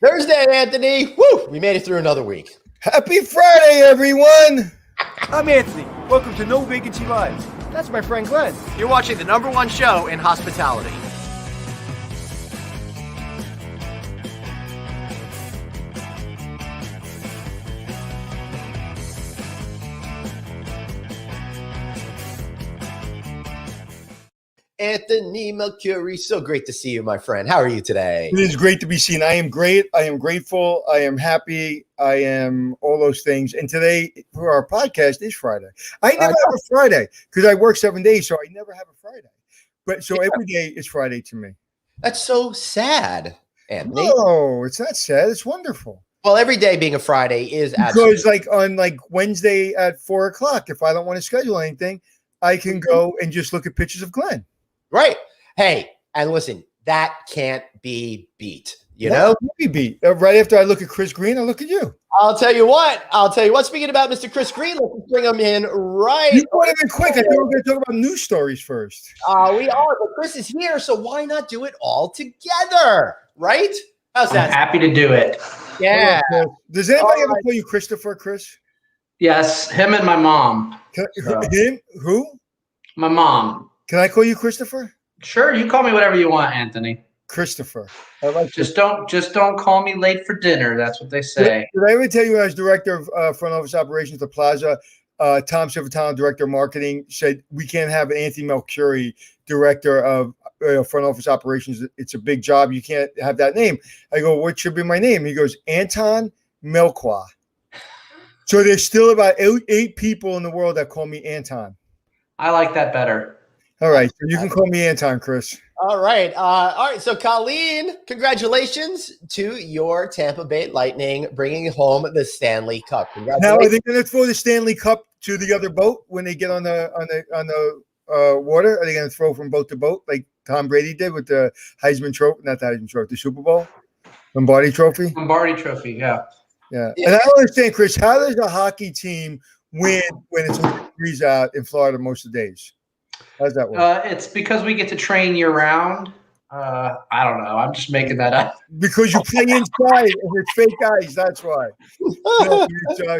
Thursday, Anthony. Woo! We made it through another week. Happy Friday, everyone. I'm Anthony. Welcome to No Vacancy Live. That's my friend Glenn. You're watching the #1 show in hospitality. Anthony Mercury, so great to see you, my friend. How are you today? It is great to be seen. I am great. I am grateful. I am happy. I am all those things. And today for our podcast is Friday. I never have a Friday because I work 7 days, so I never have a Friday. But so every day is Friday to me. That's so sad, Anthony. No, it's not sad. It's wonderful. Well, every day being a Friday is because on Wednesday at 4:00, if I don't want to schedule anything, I can go and just look at pictures of Glenn. Right. Hey, and listen, that can't be beat. You know? Can't be beat. Right after I look at Chris Green, I look at you. I'll tell you what. Speaking about Mr. Chris Green, let's bring him in right. You want to be quick. I think we're going to talk about news stories first. We are, but Chris is here, so why not do it all together? Right? How's that? I'm happy to do it. Yeah. Does anybody ever call you Christopher, Chris? Yes, him and my mom. Him? Who? My mom. Can I call you Christopher? Sure, you call me whatever you want, Anthony. Christopher. I like just don't call me late for dinner. That's what they say. Did I ever tell you when I was director of front office operations at the Plaza, Tom Civitano, director of marketing, said we can't have Anthony Melchuri, director of front office operations. It's a big job. You can't have that name. I go, what should be my name? He goes, Anton Melqua. So there's still about eight people in the world that call me Anton. I like that better. All right. So you can call me Anton, Chris. All right. So Colleen, congratulations to your Tampa Bay Lightning bringing home the Stanley Cup. Now, are they going to throw the Stanley Cup to the other boat when they get on the water? Are they going to throw from boat to boat like Tom Brady did with the Heisman Trophy? Not the Heisman Trophy, the Super Bowl? Lombardi Trophy? Lombardi Trophy, yeah. Yeah. And I don't understand, Chris, how does a hockey team win when it's 100 degrees out in Florida most of the days? How does that work? It's because we get to train year-round. I don't know. I'm just making that up. Because you play inside and it's fake ice. That's why.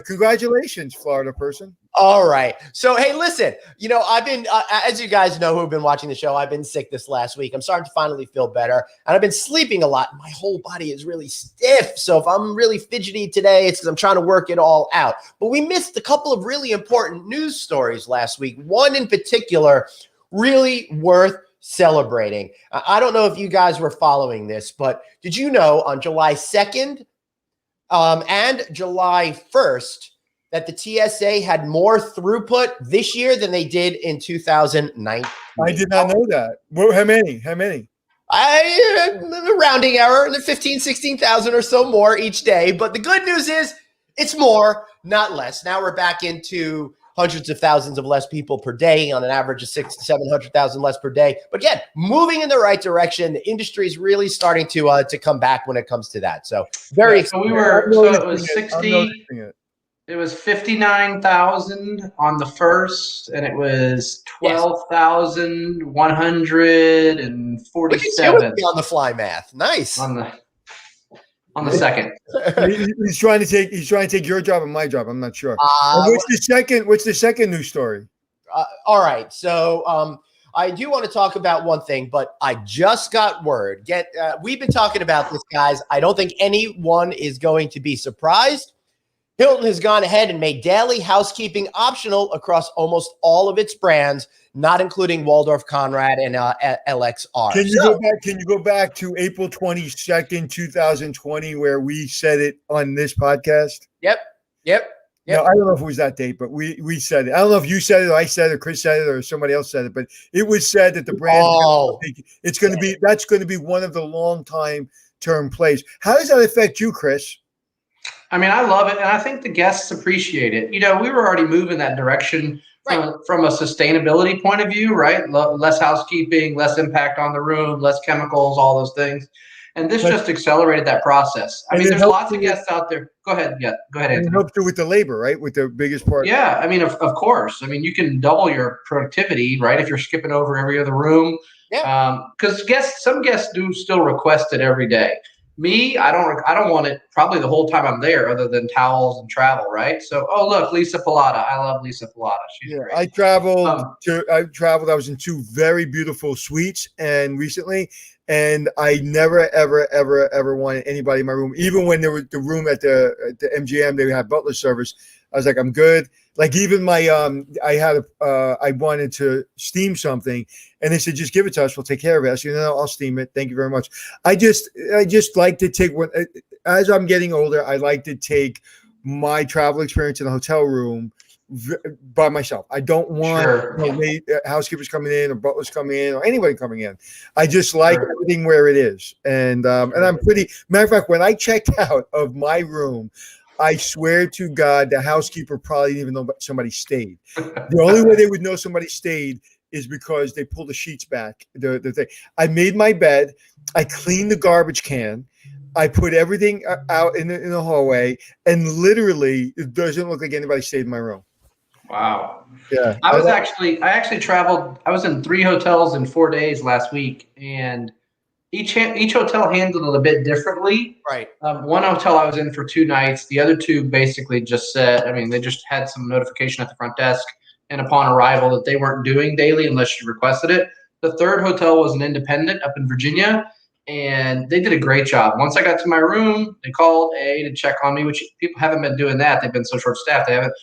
Congratulations, Florida person. All right. So, hey, listen, I've been, as you guys know who have been watching the show, I've been sick this last week. I'm starting to finally feel better. And I've been sleeping a lot. My whole body is really stiff. So if I'm really fidgety today, it's because I'm trying to work it all out. But we missed a couple of really important news stories last week. One in particular, really worth celebrating. I don't know if you guys were following this, but did you know on July 2nd and July 1st, that the TSA had more throughput this year than they did in 2019. I did not know that. Well, how many? Rounding error, 15, 16,000 or so more each day. But the good news is it's more, not less. Now we're back into hundreds of thousands of less people per day on an average of 600,000 to 700,000 less per day. But again, moving in the right direction. The industry is really starting to come back when it comes to that. So very exciting. It was 60. It was 59,000 on the first, and it was 12,147 on the fly math. Nice on the second. He's trying to take your job and my job. I'm not sure. What's the second news story? All right, so I do want to talk about one thing, but I just got word. We've been talking about this, guys. I don't think anyone is going to be surprised. Hilton has gone ahead and made daily housekeeping optional across almost all of its brands, not including Waldorf Conrad and LXR. Can you go back to April 22nd, 2020, where we said it on this podcast? Yep. No, I don't know if it was that date, but we said it. I don't know if you said it, or I said it, or Chris said it, or somebody else said it, but it was said that the brand that's going to be one of the long term plays. How does that affect you, Chris? I mean, I love it, and I think the guests appreciate it. We were already moving that direction from a sustainability point of view, right? Less housekeeping, less impact on the room, less chemicals, all those things. And this just accelerated that process. I mean, there's lots of guests out there. Go ahead. Yeah, go ahead, Anthony. It helps you with the labor, right? With the biggest part. Yeah, I mean, of course. I mean, you can double your productivity, right? If you're skipping over every other room. Yeah. Because some guests do still request it every day. Me, I don't want it probably the whole time I'm there, other than towels and travel, right? So, oh look, Lisa Pilata. I love Lisa Pilata. She's Yeah, great. I traveled. I was in 2 very beautiful suites, and recently, and I never, ever, ever, ever wanted anybody in my room. Even when there was the room at the MGM, they had butler service. I was like, I'm good. Like even my I wanted to steam something, and they said, just give it to us. We'll take care of it. I said, no, I'll steam it. Thank you very much. I just like to take one as I'm getting older. I like to take my travel experience in a hotel room by myself. I don't want housekeepers coming in or butlers coming in or anybody coming in. I just like everything where it is. And I'm pretty, matter of fact, when I checked out of my room, I swear to God, the housekeeper probably didn't even know somebody stayed. The only way they would know somebody stayed is because they pulled the sheets back. The thing. I made my bed. I cleaned the garbage can. I put everything out in the hallway, and literally, it doesn't look like anybody stayed in my room. Wow. Yeah. I actually traveled. I was in 3 hotels in 4 days last week, and each hotel handled it a bit differently. Right. One hotel I was in for 2 nights. The other 2 basically just said, I mean, they just had some notification at the front desk and upon arrival that they weren't doing daily unless you requested it. The third hotel was an independent up in Virginia, and they did a great job. Once I got to my room, they called to check on me, which people haven't been doing that. They've been so short-staffed. They haven't,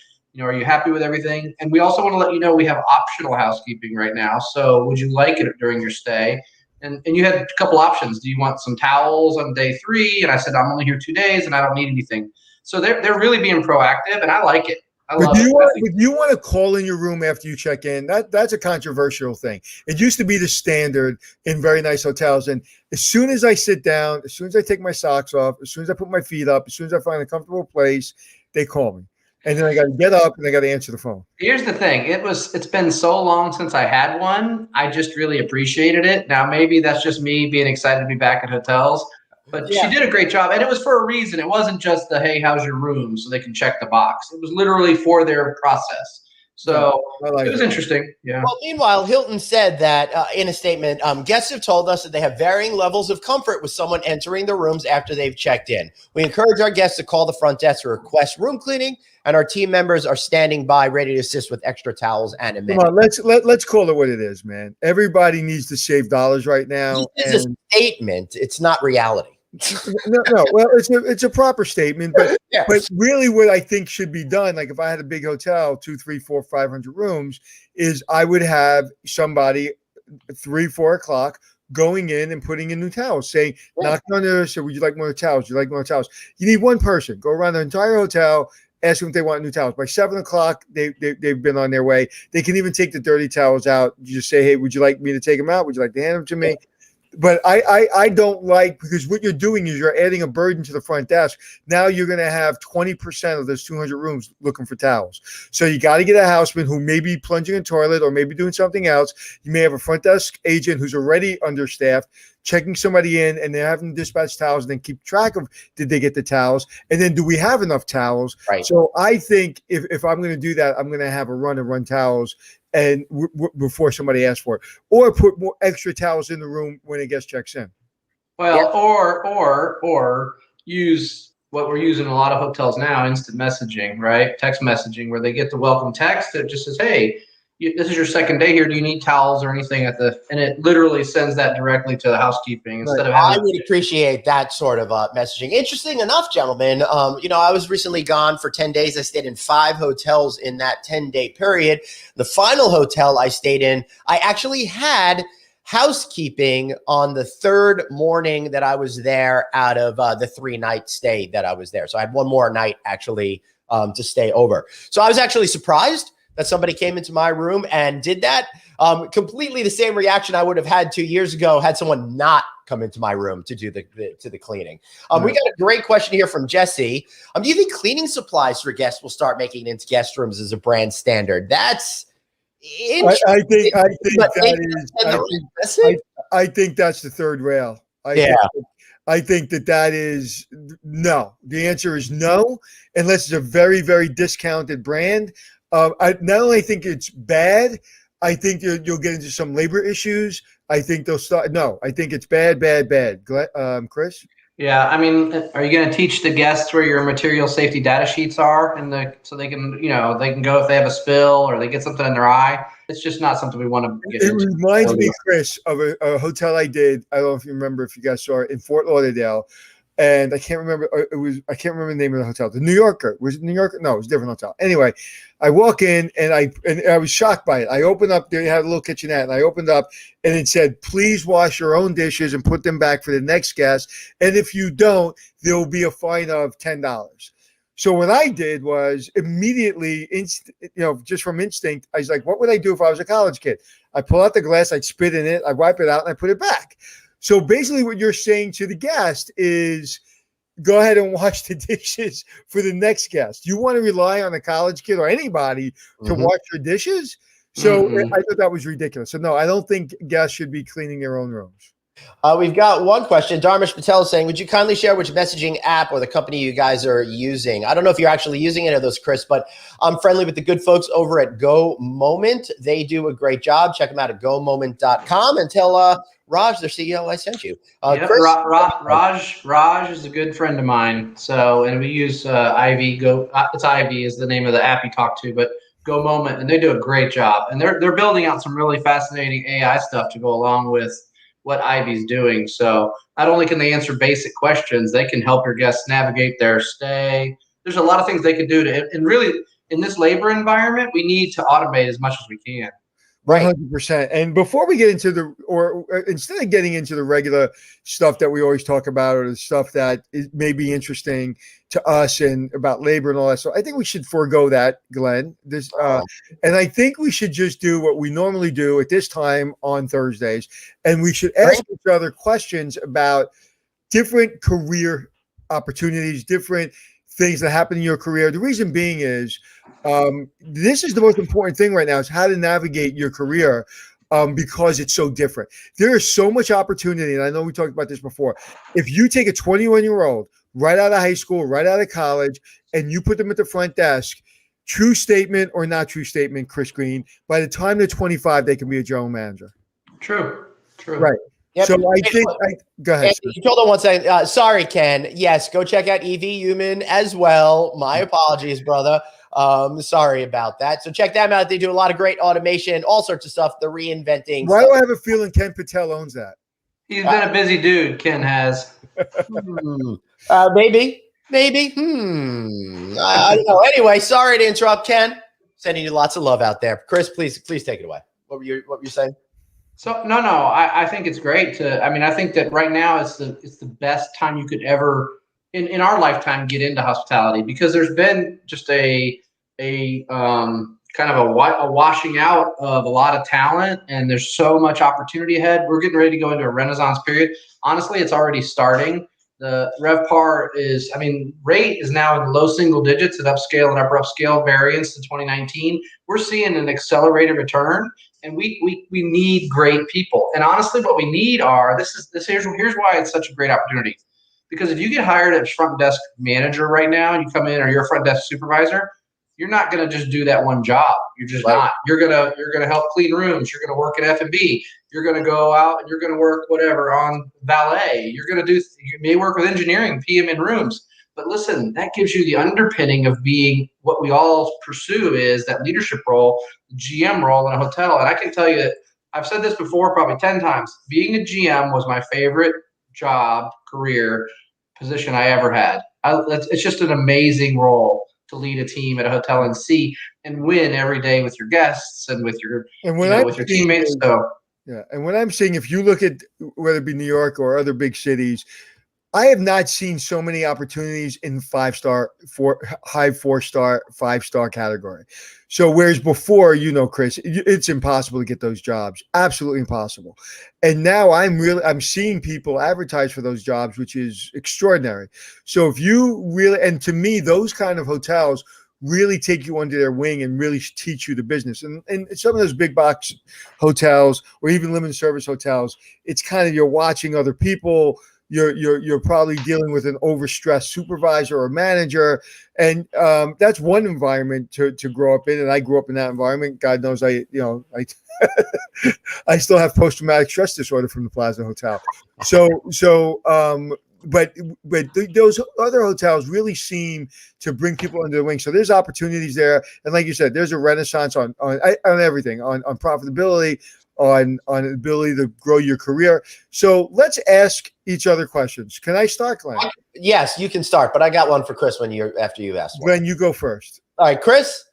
are you happy with everything? And we also want to let you know we have optional housekeeping right now. So would you like it during your stay? And you had a couple options. Do you want some towels on day 3? And I said, I'm only here 2 days and I don't need anything. So they're really being proactive, and I like it. I love it. But you want to call in your room after you check in? That's a controversial thing. It used to be the standard in very nice hotels. And as soon as I sit down, as soon as I take my socks off, as soon as I put my feet up, as soon as I find a comfortable place, they call me. And then I got to get up and I got to answer the phone. Here's the thing. It's been so long since I had one. I just really appreciated it. Now, maybe that's just me being excited to be back at hotels, but she did a great job. And it was for a reason. It wasn't just the, hey, how's your room? So they can check the box. It was literally for their process. So it was interesting. Yeah. Well, meanwhile, Hilton said that in a statement, guests have told us that they have varying levels of comfort with someone entering the rooms after they've checked in. We encourage our guests to call the front desk to request room cleaning, and our team members are standing by ready to assist with extra towels and amenities. Come on, let's call it what it is, man. Everybody needs to save dollars right now. It's a statement. It's not reality. No. Well, it's a proper statement, but but really, what I think should be done, like if I had a big hotel, 2, 3, 4, 500 rooms, is I would have somebody 3, 4 o'clock going in and putting in new towels, saying, knock on the so would you like more towels? Would you like more towels? You need one person go around the entire hotel. Ask them if they want new towels. By 7 o'clock, they've been on their way. They can even take the dirty towels out. You just say, hey, would you like me to take them out? Would you like to hand them to me? But I don't like, because what you're doing is you're adding a burden to the front desk. Now you're going to have 20% of those 200 rooms looking for towels. So you got to get a houseman who may be plunging a toilet or maybe doing something else. You may have a front desk agent who's already understaffed, checking somebody in, and they're having to dispatch towels and then keep track of, did they get the towels? And then do we have enough towels? Right. So I think if I'm going to do that, I'm going to have a run of run towels and before somebody asks for it, or put more extra towels in the room when a guest checks in. Well, or use what we're using in a lot of hotels now, instant messaging, right? Text messaging, where they get the welcome text that just says, hey, this is your second day here. Do you need towels or anything and it literally sends that directly to the housekeeping instead of having. I would appreciate that sort of messaging. Interesting enough, gentlemen. I was recently gone for 10 days. I stayed in 5 hotels in that 10-day period. The final hotel I stayed in, I actually had housekeeping on the 3rd morning that I was there out of the 3-night stay that I was there. So I had one more night actually to stay over. So I was actually surprised that somebody came into my room and did that. Completely the same reaction I would have had 2 years ago had someone not come into my room to do the cleaning. We got a great question here from Jesse. Do you think cleaning supplies for guests will start making it into guest rooms as a brand standard? That's interesting. I think that's the third rail. I think that is no. The answer is no, unless it's a very, very discounted brand. I not only think it's bad, I think you'll get into some labor issues. I think they'll start. No, I think it's bad. Chris? Yeah, I mean, are you going to teach the guests where your material safety data sheets are, so they can, they can go if they have a spill or they get something in their eye? It's just not something we want to get It into. reminds me, Chris, of a hotel I did. I don't know if you remember, if you guys saw it, in Fort Lauderdale. And I can't remember. I can't remember the name of the hotel. The New Yorker. Was it New Yorker? No, it was a different hotel. Anyway, I walk in and I was shocked by it. I opened up. They had a little kitchenette, and I opened up, and it said, "Please wash your own dishes and put them back for the next guest. And if you don't, there will be a fine of $10." So what I did was immediately, just from instinct, I was like, "What would I do if I was a college kid?" I pull out the glass, I'd spit in it, I wipe it out, and I put it back. So basically what you're saying to the guest is go ahead and wash the dishes for the next guest. You want to rely on a college kid or anybody to wash your dishes? So I thought that was ridiculous. So no, I don't think guests should be cleaning their own rooms. We've got one question. Dharmesh Patel is saying, would you kindly share which messaging app or the company you guys are using? I don't know if you're actually using any of those, Chris, but I'm friendly with the good folks over at Go Moment. They do a great job. Check them out at gomoment.com and tell Raj, their CEO, I sent you. Yep, Chris? Raj is a good friend of mine. So, and we use Ivy Go. It's Ivy is the name of the app you talk to, but Go Moment, and they do a great job. And they're building out some really fascinating AI stuff to go along with what Ivy's doing. So not only can they answer basic questions, they can help your guests navigate their stay. There's a lot of things they can do and really in this labor environment, we need to automate as much as we can. 100%. And before we get into instead of getting into the regular stuff that we always talk about, or the stuff that may be interesting to us and about labor and all that, so I think we should forego that, Glenn. And I think we should just do what we normally do at this time on Thursdays, and we should ask each other questions about different career opportunities, different things that happen in your career. The reason being is this is the most important thing right now, is how to navigate your career because it's so different. There is so much opportunity, and I know we talked about this before. If you take a 21-year-old right out of high school, right out of college, and you put them at the front desk, true statement or not true statement, Chris Green, by the time they're 25, they can be a general manager. True. Right. Yep. So I think go ahead. You told them one second. Sorry, Ken. Yes, go check out EV Human as well. My apologies, brother. Sorry about that. So check them out. They do a lot of great automation, all sorts of stuff. They're reinventing. Why do I have a feeling Ken Patel owns that? He's been a busy dude. Ken has. Maybe. I don't know. Anyway, sorry to interrupt, Ken. Sending you lots of love out there. Chris, please take it away. What were you saying? So no, I think it's great I think that right now it's the best time you could ever in our lifetime get into hospitality, because there's been just a kind of a washing out of a lot of talent, and there's so much opportunity ahead. We're getting ready to go into a renaissance period. Honestly, it's already starting. The RevPAR rate is now in low single digits at upscale and upper upscale variance to 2019. We're seeing an accelerated return, and we need great people. And honestly, what we need here's why it's such a great opportunity. Because if you get hired as front desk manager right now, and you come in, or you're a front desk supervisor, you're not going to just do that one job. You're just not. You're gonna help clean rooms. You're gonna work at F&B. You're gonna go out and you're gonna work whatever on valet. You may work with engineering, PM in rooms. But listen, that gives you the underpinning of being what we all pursue, is that leadership role, GM role in a hotel. And I can tell you that I've said this before probably 10 times. Being a GM was my favorite job, career, position I ever had. It's just an amazing role to lead a team at a hotel and see and win every day with your guests and with your with your teammates. And when I'm saying, if you look at whether it be New York or other big cities, I have not seen so many opportunities in high 4-star, 5-star category. So whereas before, Chris, it's impossible to get those jobs, absolutely impossible. And now I'm seeing people advertise for those jobs, which is extraordinary. So if you really, and to me, those kind of hotels really take you under their wing and really teach you the business. And some of those big box hotels or even limited service hotels, it's kind of, you're watching other people. You're probably dealing with an overstressed supervisor or manager, and that's one environment to grow up in. And I grew up in that environment. God knows I still have post-traumatic stress disorder from the Plaza Hotel. So those other hotels really seem to bring people under the wing. So there's opportunities there, and like you said, there's a renaissance on everything, on profitability, on ability to grow your career. So let's ask each other questions. Can I start, Glenn? Yes, you can start, but I got one for Chris after you asked one. Glenn, you go first. All right, Chris.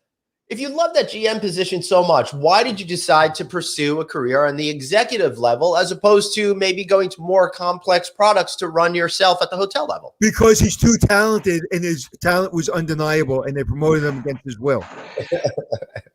If you love that GM position so much, why did you decide to pursue a career on the executive level as opposed to maybe going to more complex products to run yourself at the hotel level? Because he's too talented, and his talent was undeniable, and they promoted him against his will.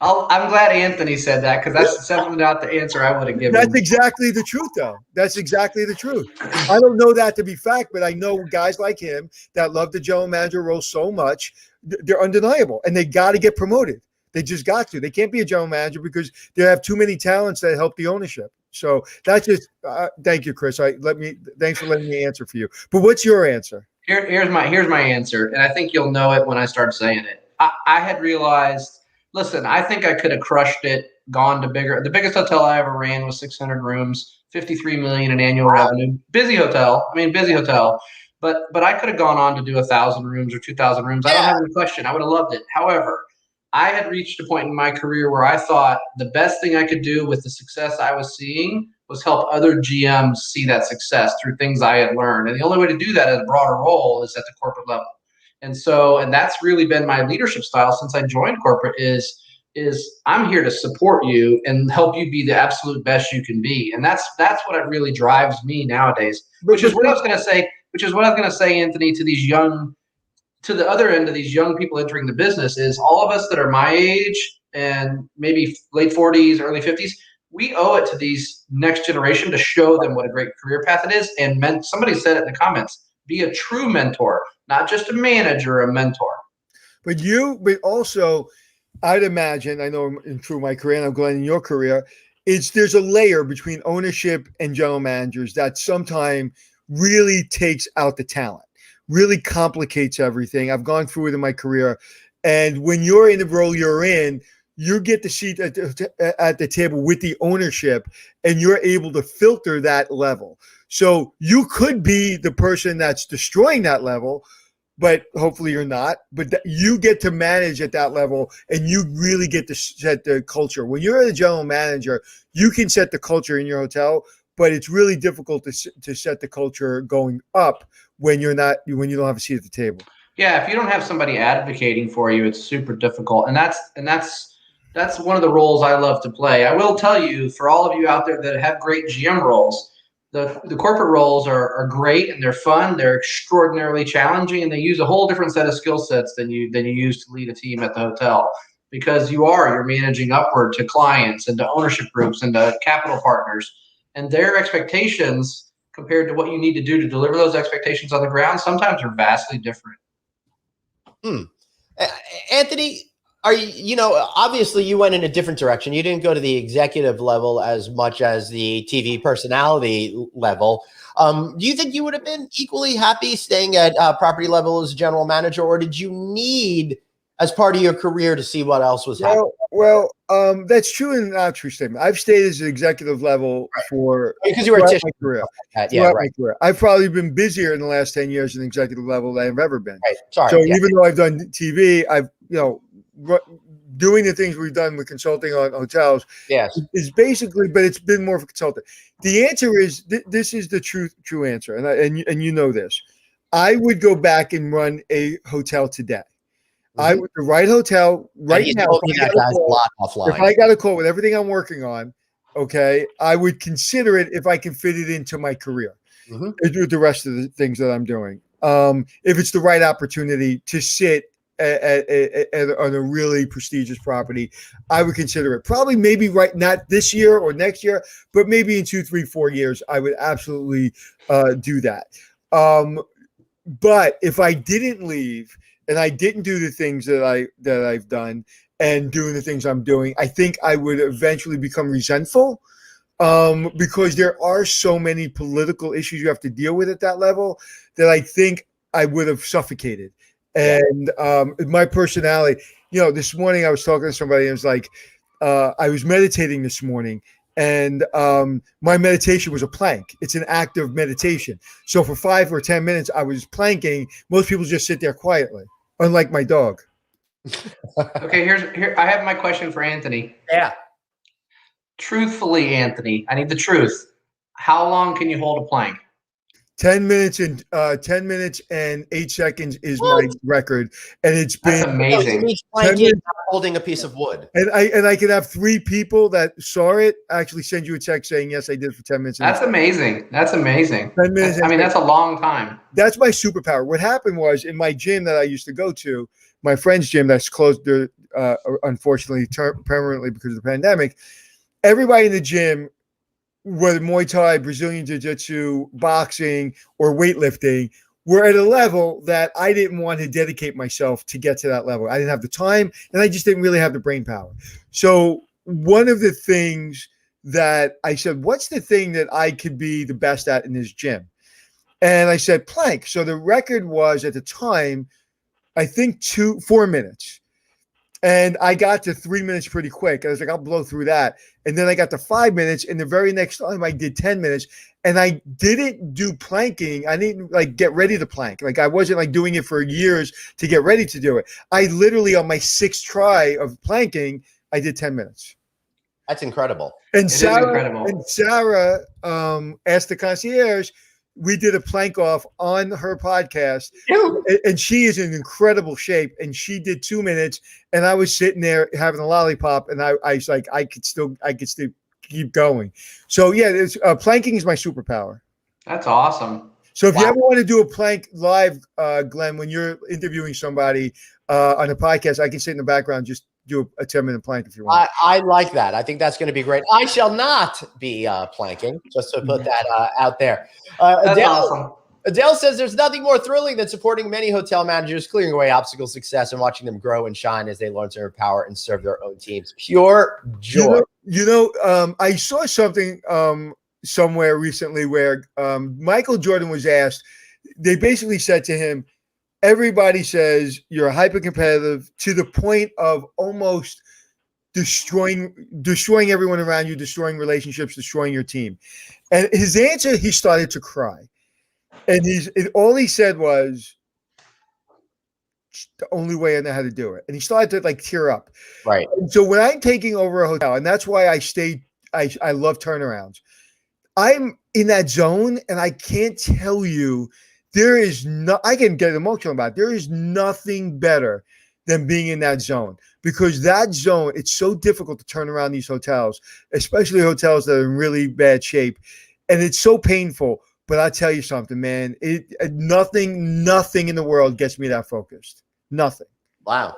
I'm glad Anthony said that, because that's certainly not the answer I would have given. That's exactly the truth, though. That's exactly the truth. I don't know that to be fact, but I know guys like him that love the general manager role so much, they're undeniable, and they got to get promoted. They just got to. They can't be a general manager because they have too many talents that help the ownership. So that's just. Thank you, Chris. Thanks for letting me answer for you. But what's your answer? Here's my answer, and I think you'll know it when I start saying it. I had realized. Listen, I think I could have crushed it, gone to bigger. The biggest hotel I ever ran was 600 rooms, $53 million in annual revenue. Busy hotel. But I could have gone on to do 1,000 rooms or 2,000 rooms. I don't have any question. I would have loved it. However, I had reached a point in my career where I thought the best thing I could do with the success I was seeing was help other GMs see that success through things I had learned. And the only way to do that at a broader role is at the corporate level. And that's really been my leadership style since I joined corporate is I'm here to support you and help you be the absolute best you can be. And that's what really drives me nowadays, which is what I was going to say, Anthony, to the other end of these young people entering the business is all of us that are my age and maybe late 40s, early 50s, we owe it to these next generation to show them what a great career path it is. And somebody said it in the comments, be a true mentor, not just a manager, a mentor. But also, I'd imagine, I know through my career, and I'm glad in your career, there's a layer between ownership and general managers that sometimes really takes out the talent. Really complicates everything. I've gone through it in my career. And when you're in the role you're in, you get the seat at the table with the ownership, and you're able to filter that level. So you could be the person that's destroying that level, but hopefully you're not. But you get to manage at that level, and you really get to set the culture. When you're a general manager, you can set the culture in your hotel, but it's really difficult to set the culture going up when you don't have a seat at the table. Yeah, if you don't have somebody advocating for you, it's super difficult. And that's one of the roles I love to play. I will tell you, for all of you out there that have great GM roles, the corporate roles are great, and they're fun. They're extraordinarily challenging, and they use a whole different set of skill sets than you use to lead a team at the hotel, because you're managing upward to clients and to ownership groups and to capital partners, and their expectations compared to what you need to do to deliver those expectations on the ground sometimes are vastly different. Anthony, obviously you went in a different direction. You didn't go to the executive level as much as the TV personality level. Do you think you would have been equally happy staying at property level as general manager, or did you need, as part of your career, to see what else was happening? Well, that's true and not true statement. I've stayed as an executive level because you were a my career. Yeah, right. My career. I've probably been busier in the last 10 years in executive level than I've ever been. Right. Sorry. So even though I've done TV, I've doing the things we've done with consulting on hotels. Yes, is basically, but it's been more of a consultant. The answer is this is the true answer, and you know this. I would go back and run a hotel today. I would the right hotel right now. If I got a call with everything I'm working on, okay, I would consider it if I can fit it into my career. With the rest of the things that I'm doing. If it's the right opportunity to sit on a really prestigious property, I would consider it. Probably maybe not this year or next year, but maybe in 2, 3, 4 years, I would absolutely do that. But if I didn't leave and I didn't do the things that I've done and doing the things I'm doing, I think I would eventually become resentful because there are so many political issues you have to deal with at that level that I think I would have suffocated. And my personality, this morning I was talking to somebody and it was like, I was meditating this morning And my meditation was a plank. It's an active meditation. So for 5 or 10 minutes, I was planking. Most people just sit there quietly, unlike my dog. Okay, here I have my question for Anthony. Yeah. Truthfully, Anthony, I need the truth. How long can you hold a plank? 10 minutes and 8 seconds is my record, and it's That's been amazing. Each planking, holding a piece of wood. And I could have 3 people that saw it actually send you a text saying yes, I did it for 10 minutes. That's amazing. That's amazing. 10 minutes. I mean, that's a long time. That's my superpower. What happened was in my gym that I used to go to, my friend's gym that's closed, unfortunately, permanently because of the pandemic. Everybody in the gym, whether Muay Thai, Brazilian Jiu-Jitsu, boxing, or weightlifting, were at a level that I didn't want to dedicate myself to get to that level. I didn't have the time, and I just didn't really have the brain power. So one of the things that I said, what's the thing that I could be the best at in this gym? And I said plank. So the record was at the time, I think 4 minutes. And I got to 3 minutes pretty quick. I was like, I'll blow through that. And then I got to 5 minutes. And the very next time I did 10 minutes. And I didn't do planking. I didn't like get ready to plank. Like I wasn't like doing it for years to get ready to do it. I literally on my 6th try of planking, I did 10 minutes. That's incredible. And Sarah asked the concierge, we did a plank off on her podcast, and she is in incredible shape. And she did 2 minutes, and I was sitting there having a lollipop, and I was like, I could still keep going. So yeah, planking is my superpower. That's awesome. So if you ever want to do a plank live, Glenn, when you're interviewing somebody on a podcast, I can sit in the background, just do a 10-minute plank if you want. I like that. I think that's going to be great. I shall not be planking, just to put that out there. That's awesome. Adele says there's nothing more thrilling than supporting many hotel managers, clearing away obstacle success, and watching them grow and shine as they learn to empower and serve their own teams. Pure joy. I saw something somewhere recently where Michael Jordan was asked, they basically said to him, everybody says you're hyper competitive to the point of almost destroying everyone around you, destroying relationships, destroying your team. And his answer, he started to cry. And all he said was, the only way I know how to do it. And he started to like tear up. Right. And so when I'm taking over a hotel, and that's why I love turnarounds. I'm in that zone, and I can't tell you, I can get emotional about it. There is nothing better than being in that zone, because that zone, it's so difficult to turn around these hotels, especially hotels that are in really bad shape. And it's so painful. But I'll tell you something, man, nothing in the world gets me that focused. Nothing. Wow.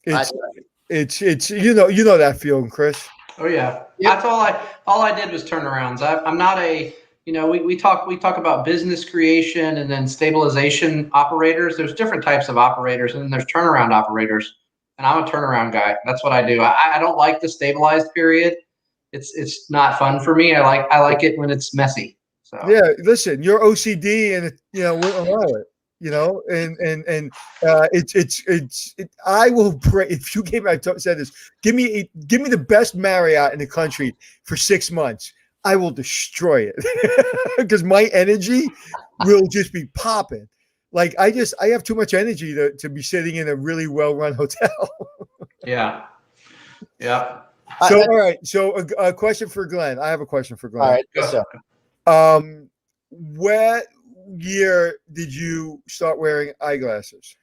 It's you know that feeling, Chris. Oh yeah. That's all I did was turnarounds. I'm not we talk about business creation and then stabilization operators. There's different types of operators, and then there's turnaround operators. And I'm a turnaround guy. That's what I do. I don't like the stabilized period. It's not fun for me. I like it when it's messy. So. Yeah, listen, you're OCD, and wouldn't allow it. I will pray if you gave me. I said this. Give me the best Marriott in the country for 6 months. I will destroy it because my energy will just be popping. Like I have too much energy to be sitting in a really well-run hotel. Yeah. So all right. So a question for Glenn. I have a question for Glenn. All right. So. What year did you start wearing eyeglasses?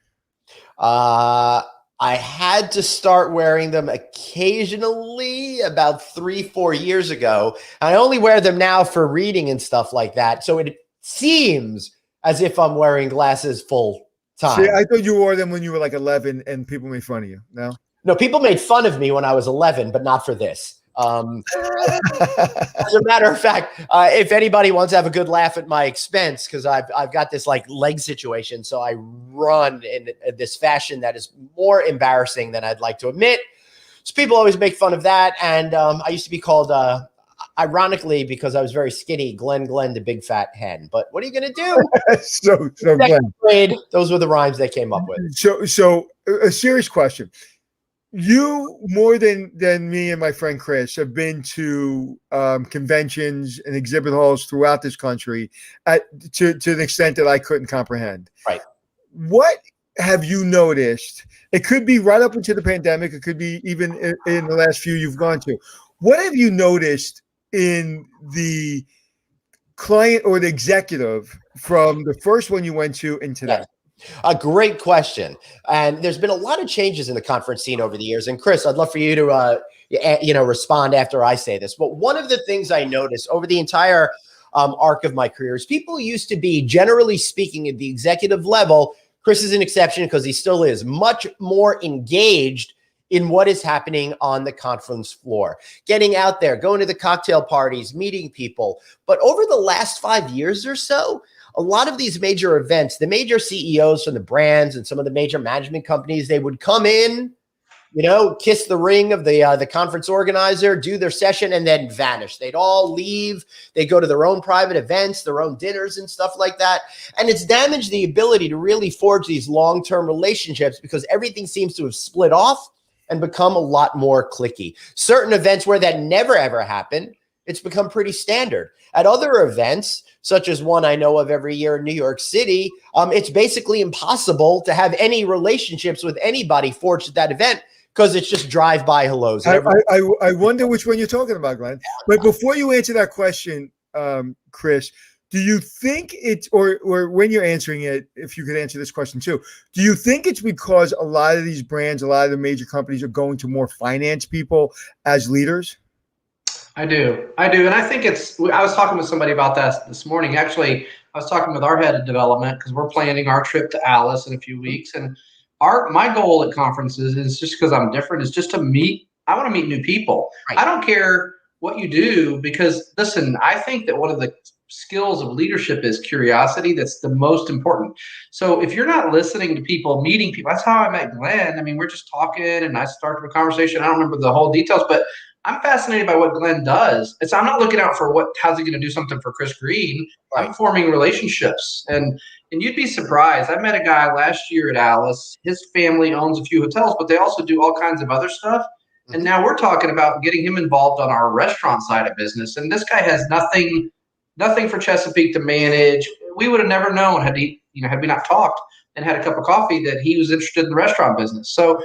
I had to start wearing them occasionally about 3-4 years ago. I only wear them now for reading and stuff like that. So it seems as if I'm wearing glasses full time. See, I thought you wore them when you were like 11 and people made fun of you. No, people made fun of me when I was 11, but not for this. As a matter of fact, if anybody wants to have a good laugh at my expense, because I've got this like leg situation, so I run in this fashion that is more embarrassing than I'd like to admit. So people always make fun of that, and I used to be called, ironically, because I was very skinny, Glenn the big fat hen. But what are you going to do? so Second grade, those were the rhymes they came up with. So a serious question. You more than me and my friend Chris have been to conventions and exhibit halls throughout this country to the extent that I couldn't comprehend. Right. What have you noticed? It could be right up into the pandemic. It could be even in the last few you've gone to. What have you noticed in the client or the executive from the first one you went to and today? Yes. A great question. And there's been a lot of changes in the conference scene over the years. And Chris, I'd love for you to, respond after I say this. But one of the things I noticed over the entire arc of my career is people used to be, generally speaking, at the executive level. Chris is an exception because he still is much more engaged in what is happening on the conference floor, getting out there, going to the cocktail parties, meeting people. But over the last 5 years or so, a lot of these major events, the major CEOs from the brands and some of the major management companies, they would come in, kiss the ring of the conference organizer, do their session, and then vanish. They'd all leave. They go to their own private events, their own dinners and stuff like that. And it's damaged the ability to really forge these long-term relationships because everything seems to have split off and become a lot more cliquey. Certain events where that never, ever happened, it's become pretty standard. At other events, such as one I know of every year in New York City, it's basically impossible to have any relationships with anybody forged at that event because it's just drive-by hellos. I wonder which one you're talking about, Glenn. But before you answer that question, Chris, do you think it's, or when you're answering it, if you could answer this question too, do you think it's because a lot of these brands, a lot of the major companies are going to more finance people as leaders? I do. And I think I was talking with somebody about that this morning. Actually, I was talking with our head of development because we're planning our trip to Alice in a few weeks. And my goal at conferences is just because I'm different is just to meet. I want to meet new people. Right. I don't care what you do because listen, I think that one of the skills of leadership is curiosity. That's the most important. So if you're not listening to people, meeting people, that's how I met Glenn. I mean, we're just talking and I started a conversation. I don't remember the whole details, but I'm fascinated by what Glenn does. I'm not looking out for how's he going to do something for Chris Green. Right. I'm forming relationships. And you'd be surprised. I met a guy last year at Alice. His family owns a few hotels, but they also do all kinds of other stuff. Mm-hmm. And now we're talking about getting him involved on our restaurant side of business. And this guy has nothing for Chesapeake to manage. We would have never known had we not talked and had a cup of coffee that he was interested in the restaurant business. So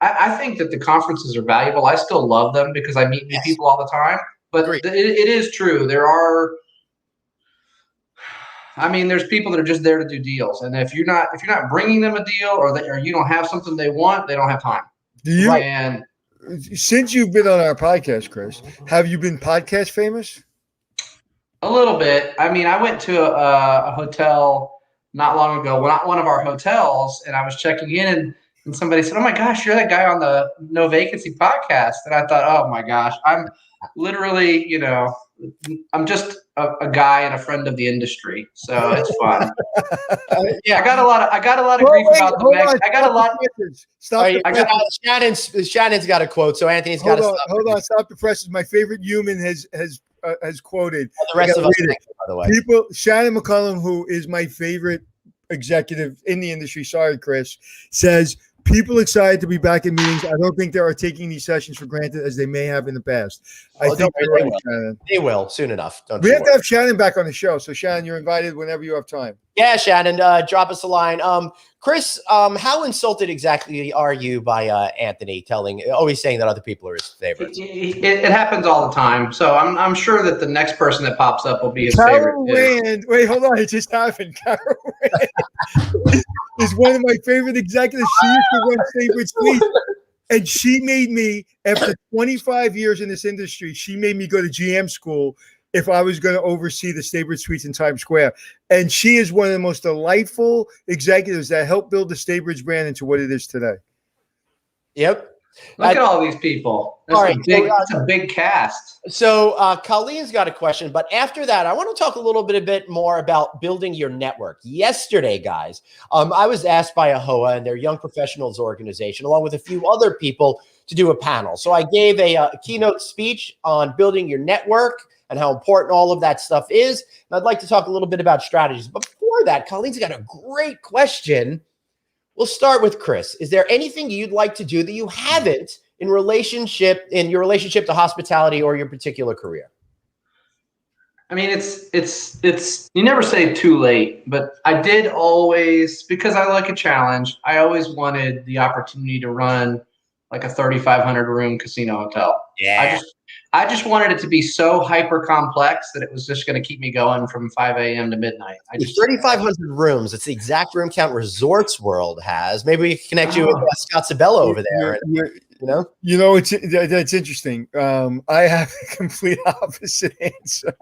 I think that the conferences are valuable. I still love them because I meet new people all the time. But it is true. There's people that are just there to do deals. And if you're not bringing them a deal or you don't have something they want, they don't have time. Since you've been on our podcast, Chris, have you been podcast famous? A little bit. I mean, I went to a hotel not long ago, one of our hotels, and I was checking in and somebody said, "Oh my gosh, you're that guy on the No Vacancy podcast." And I thought, "Oh my gosh, I'm literally, I'm just a guy and a friend of the industry." So it's fun. I got a lot of grief about the next. I got a lot. Stop. Shannon's got a quote, so Anthony's got to stop. Hold on, stop the presses. My favorite human has quoted. The rest of us, by the way. Shannon McCullum, who is my favorite executive in the industry, sorry, Chris, says, people excited to be back in meetings. I don't think they are taking these sessions for granted as they may have in the past. I think they will soon enough. We have to have Shannon back on the show. So Shannon, you're invited whenever you have time. Yeah, Shannon, drop us a line. Chris, how insulted exactly are you by Anthony always saying that other people are his favorites? It happens all the time. So I'm sure that the next person that pops up will be his Carol favorite. Rand. Wait, hold on. It just happened. Carol Rand is one of my favorite executives. She used to run Staybridge Suites. And she made me, after 25 years in this industry, she made me go to GM school if I was going to oversee the Staybridge Suites in Times Square. And she is one of the most delightful executives that helped build the Staybridge brand into what it is today. Yep. Look at all these people. That's a big cast. So Colleen's got a question, but after that, I want to talk a bit more about building your network. Yesterday, guys, I was asked by AHOA and their Young Professionals organization, along with a few other people, to do a panel. So I gave a keynote speech on building your network and how important all of that stuff is. And I'd like to talk a little bit about strategies. But before that, Colleen's got a great question. We'll start with Chris. Is there anything you'd like to do that you haven't in your relationship to hospitality or your particular career? I mean, it's you never say too late, but I did always, because I like a challenge, I always wanted the opportunity to run like a 3,500 room casino hotel. Yeah. I just wanted it to be so hyper complex that it was just going to keep me going from 5 a.m. to midnight. 3,500 rooms. It's the exact room count Resorts World has. Maybe we can connect you with Scott Sabella over there. That's interesting. I have a complete opposite answer,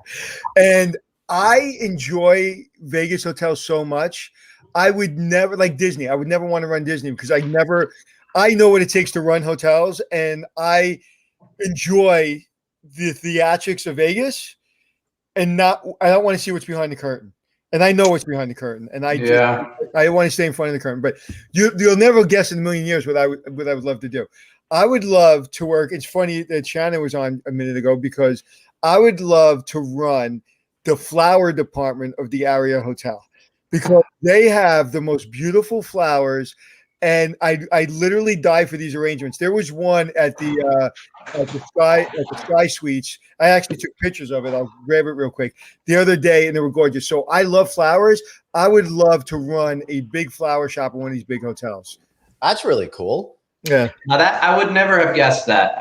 and I enjoy Vegas hotels so much. I would never, like Disney. I would never want to run Disney because I know what it takes to run hotels, and I enjoy the theatrics of Vegas, and I don't want to see what's behind the curtain. And I know what's behind the curtain, and I want to stay in front of the curtain. But you'll never guess in a million years what I would love to do. I would love to work. It's funny that Shannon was on a minute ago because I would love to run the flower department of the Aria Hotel because they have the most beautiful flowers. And I literally die for these arrangements. There was one at the Sky Suites. I actually took pictures of it. I'll grab it real quick the other day, and they were gorgeous. So I love flowers. I would love to run a big flower shop in one of these big hotels. That's really cool. Yeah. Now that I would never have guessed that.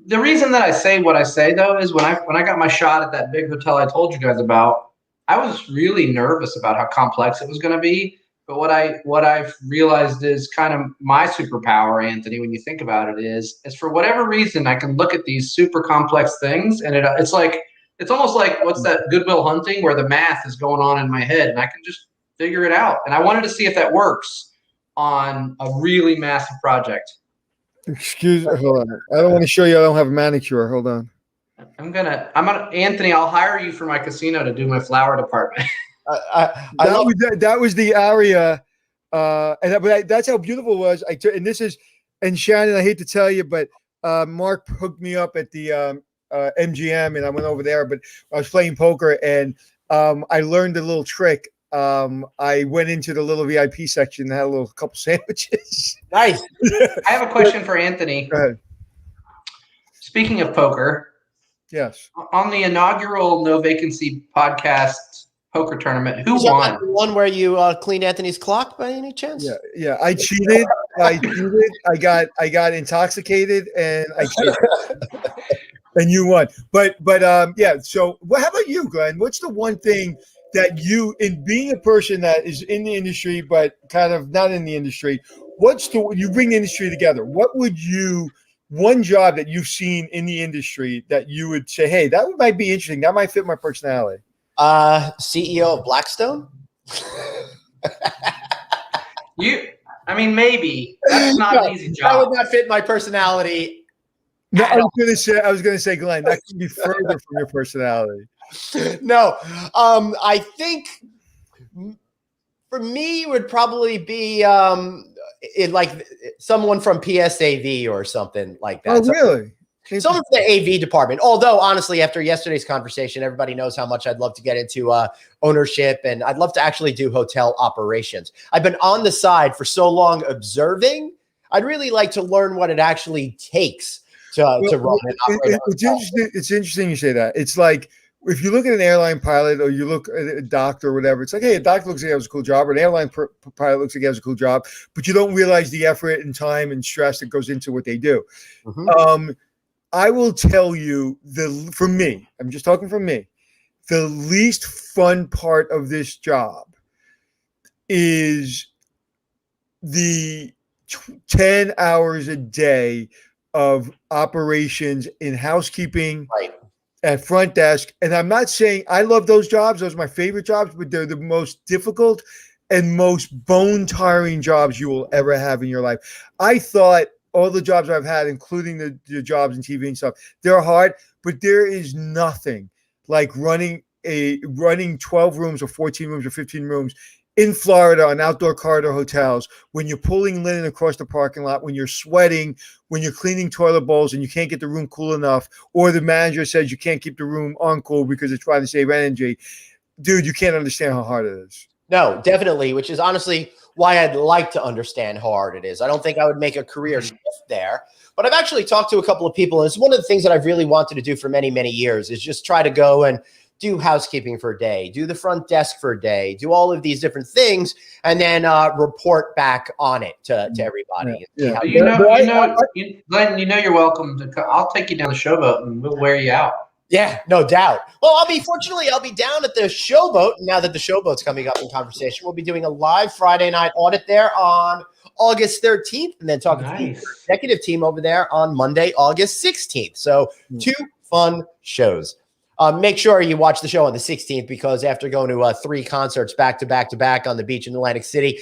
The reason that I say what I say though is when I got my shot at that big hotel I told you guys about, I was really nervous about how complex it was going to be. But what I've realized is kind of my superpower, Anthony, when you think about it, is for whatever reason I can look at these super complex things, and it's almost like what's that Good Will Hunting where the math is going on in my head, and I can just figure it out. And I wanted to see if that works on a really massive project. Excuse me, hold on. I don't want to show you I don't have a manicure. Hold on. I'm gonna Anthony, I'll hire you for my casino to do my flower department. That was the Aria, but that's how beautiful it was. And Shannon, I hate to tell you, but Mark hooked me up at the MGM, and I went over there. But I was playing poker, and I learned a little trick. I went into the little VIP section and had a couple sandwiches. Nice. I have a question for Anthony. Go ahead. Speaking of poker, yes, on the inaugural No Vacancy podcast poker tournament, who won? The one where you cleaned Anthony's clock by any chance? Yeah. I cheated. I got intoxicated, and I cheated. And you won. But yeah. So, how about you, Glenn? What's the one thing that you, in being a person that is in the industry but kind of not in the industry, you bring the industry together? What would one job that you've seen in the industry that you would say, hey, that might be interesting, that might fit my personality? CEO of Blackstone. Maybe that's not an easy job. That would not fit my personality. No, I was gonna say, Glenn, that can be further from your personality. No, I think for me it would probably be like someone from PSAV or something like that. Oh, really? Someone from the AV department. Although, honestly, after yesterday's conversation, everybody knows how much I'd love to get into ownership, and I'd love to actually do hotel operations. I've been on the side for so long observing. I'd really like to learn what it actually takes to run and operate. It's interesting you say that. It's like if you look at an airline pilot or you look at a doctor or whatever, it's like, hey, a doctor looks like he has a cool job, or an airline pilot looks like he has a cool job, but you don't realize the effort and time and stress that goes into what they do. Mm-hmm. I will tell you, for me, I'm just talking for me, the least fun part of this job is the 10 hours a day of operations in housekeeping, right, at front desk. And I'm not saying I love those jobs. Those are my favorite jobs, but they're the most difficult and most bone-tiring jobs you will ever have in your life. I thought all the jobs I've had, including the jobs in TV and stuff, they're hard, but there is nothing like running 12 rooms or 14 rooms or 15 rooms in Florida on outdoor corridor hotels, when you're pulling linen across the parking lot, when you're sweating, when you're cleaning toilet bowls and you can't get the room cool enough, or the manager says you can't keep the room on cool because it's trying to save energy. Dude, you can't understand how hard it is. No, definitely, which is honestly why I'd like to understand how hard it is. I don't think I would make a career shift there, but I've actually talked to a couple of people, and it's one of the things that I've really wanted to do for many, many years is just try to go and do housekeeping for a day, do the front desk for a day, do all of these different things, and then report back on it to everybody. Yeah. Glenn, you're welcome to come. I'll take you down the showboat and we'll wear you out. Yeah, no doubt. Well, I'll be down at the Showboat. Now that the Showboat's coming up in conversation, we'll be doing a live Friday night audit there on August 13th, and then talking to the executive team over there on Monday, August 16th. So 2 fun shows. Make sure you watch the show on the 16th, because after going to 3 concerts back to back on the beach in Atlantic City,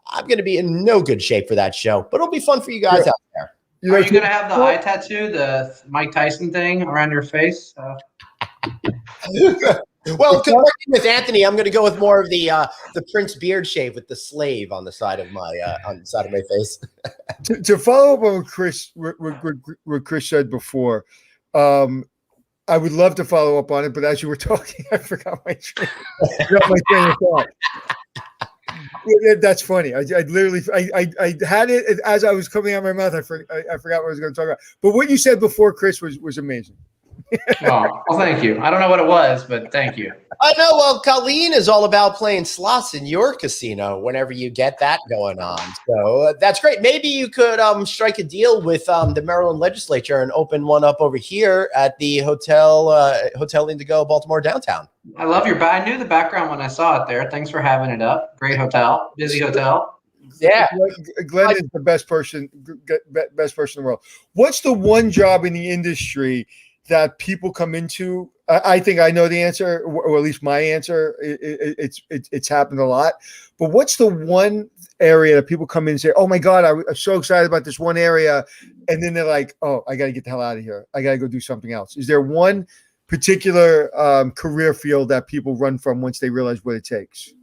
I'm going to be in no good shape for that show, but it'll be fun for you guys out there. Are you going to have the eye tattoo, the Mike Tyson thing around your face? Well, working with Anthony, I'm going to go with more of the Prince beard shave with the slave on the side of my face. To follow up on what Chris said before, I would love to follow up on it, but as you were talking, I forgot my train of thought. That's funny. I literally had it as I was coming out of my mouth. I forgot what I was going to talk about. But what you said before, Chris, was amazing. Well, thank you. I don't know what it was, but thank you. I know. Well, Colleen is all about playing slots in your casino whenever you get that going on. So that's great. Maybe you could strike a deal with the Maryland legislature and open one up over here at the Hotel Indigo, Baltimore downtown. I love I knew the background when I saw it there. Thanks for having it up. Great hotel. Busy hotel. Yeah. Glenn is the best person in the world. What's the one job in the industry that people come into? I think I know the answer, or at least my answer. It's happened a lot. But what's the one area that people come in and say, "Oh my God, I'm so excited about this one area," and then they're like, "Oh, I got to get the hell out of here. I got to go do something else." Is there one particular career field that people run from once they realize what it takes?